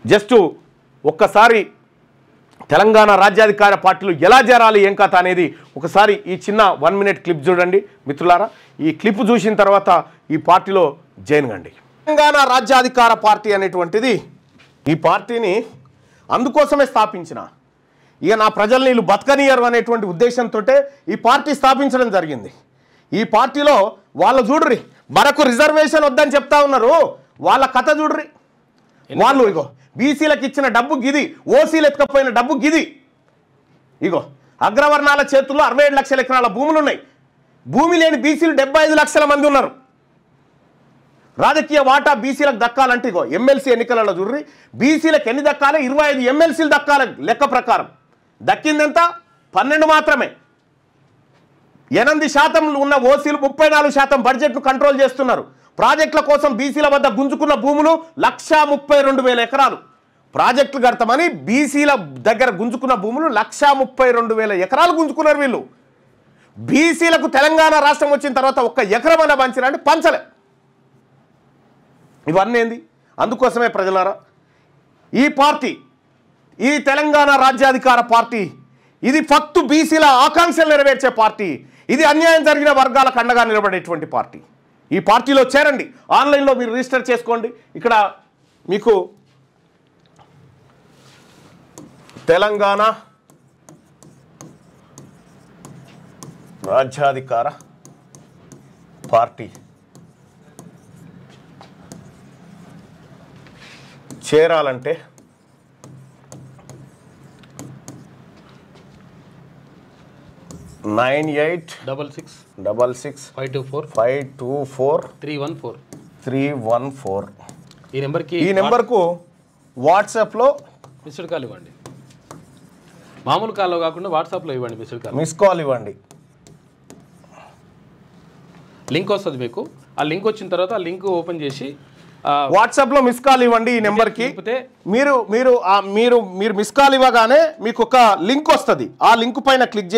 జస్ట్ ఒక్కసారి తెలంగాణ రాజ్యాధికార పార్టీలో ఎలా చేరాలి, ఏం కథ అనేది ఒకసారి ఈ చిన్న 1 మినిట్ క్లిప్ చూడండి మిత్రులారా. ఈ క్లిప్ చూసిన తర్వాత ఈ పార్టీలో జాయిన్ కండి. తెలంగాణ రాజ్యాధికార పార్టీ అనేటువంటిది, ఈ పార్టీని అందుకోసమే స్థాపించిన, ఇక నా ప్రజల్ని వీళ్ళు బతకనియరు అనేటువంటి ఉద్దేశంతో ఈ పార్టీ స్థాపించడం జరిగింది. ఈ పార్టీలో వాళ్ళ చూడ్రి, మనకు రిజర్వేషన్ వద్దని చెప్తా ఉన్నారు, వాళ్ళ కథ చూడ్రి. వాళ్ళు ఇగో బీసీలకు ఇచ్చిన డబ్బు గిది, ఓసీలు ఎత్తుకపోయిన డబ్బు గిది. ఇగో అగ్రవర్ణాల చేతుల్లో 67 లక్షల ఎకరాల భూములు ఉన్నాయి. భూమి లేని బీసీలు 75 లక్షల మంది ఉన్నారు. రాజకీయ వాటా బీసీలకు దక్కాలంటే ఇగో ఎమ్మెల్సీ ఎన్నికలలో చూడ్రి, బీసీలకు ఎన్ని దక్కాలి? 25 ఎమ్మెల్సీలు దక్కాలి లెక్క ప్రకారం. దక్కిందంతా 12 మాత్రమే. 8% ఉన్న ఓసీలు 34% బడ్జెట్ను కంట్రోల్ చేస్తున్నారు. ప్రాజెక్టుల కోసం బీసీల వద్ద గుంజుకున్న భూములు 132,000 ఎకరాలు. ప్రాజెక్టులు కడతామని బీసీల దగ్గర గుంజుకున్న భూములు 132,000 ఎకరాలు గుంజుకున్నారు వీళ్ళు. బీసీలకు తెలంగాణ రాష్ట్రం వచ్చిన తర్వాత ఒక్క ఎకరం అన్న పంచిరంటే పంచలే. ఇవన్నీ ఏంది? అందుకోసమే ప్రజలారా, ఈ పార్టీ, ఈ తెలంగాణ రాజ్యాధికార పార్టీ, ఇది ఫక్తు బీసీల ఆకాంక్షలు నెరవేర్చే పార్టీ. ఇది అన్యాయం జరిగిన వర్గాలకు అండగా నిలబడేటువంటి పార్టీ. ఈ పార్టీలో చేరండి. ఆన్లైన్లో మీరు రిజిస్టర్ చేసుకోండి. ఇక్కడ మీకు తెలంగాణ రాజ్యాధికార పార్టీ చేరాలంటే 98665524 ఈ నెంబర్కు వాట్సాప్లో మిస్డ్ కాల్ ఇవ్వండి. మామూలు కాల్లో కాకుండా వాట్సాప్లో ఇవ్వండి. మిస్ కాల్ ఇవ్వండి. లింక్ వస్తుంది మీకు. ఆ లింక్ వచ్చిన తర్వాత ఆ లింక్ ఓపెన్ చేసి వాట్సాప్లో మిస్ కాల్ ఇవ్వండి. ఈ నెంబర్కి మీరు మీరు మీరు మీరు మిస్ కాల్ ఇవ్వగానే మీకు ఒక లింక్ వస్తుంది. ఆ లింక్ పైన క్లిక్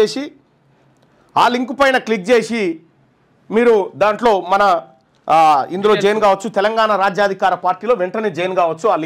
చేసి మీరు దాంట్లో మన ఇందులో జైన్ కావచ్చు, తెలంగాణ రాజ్యాధికార పార్టీలో వెంటనే జైన్ కావచ్చు. ఆ లింక్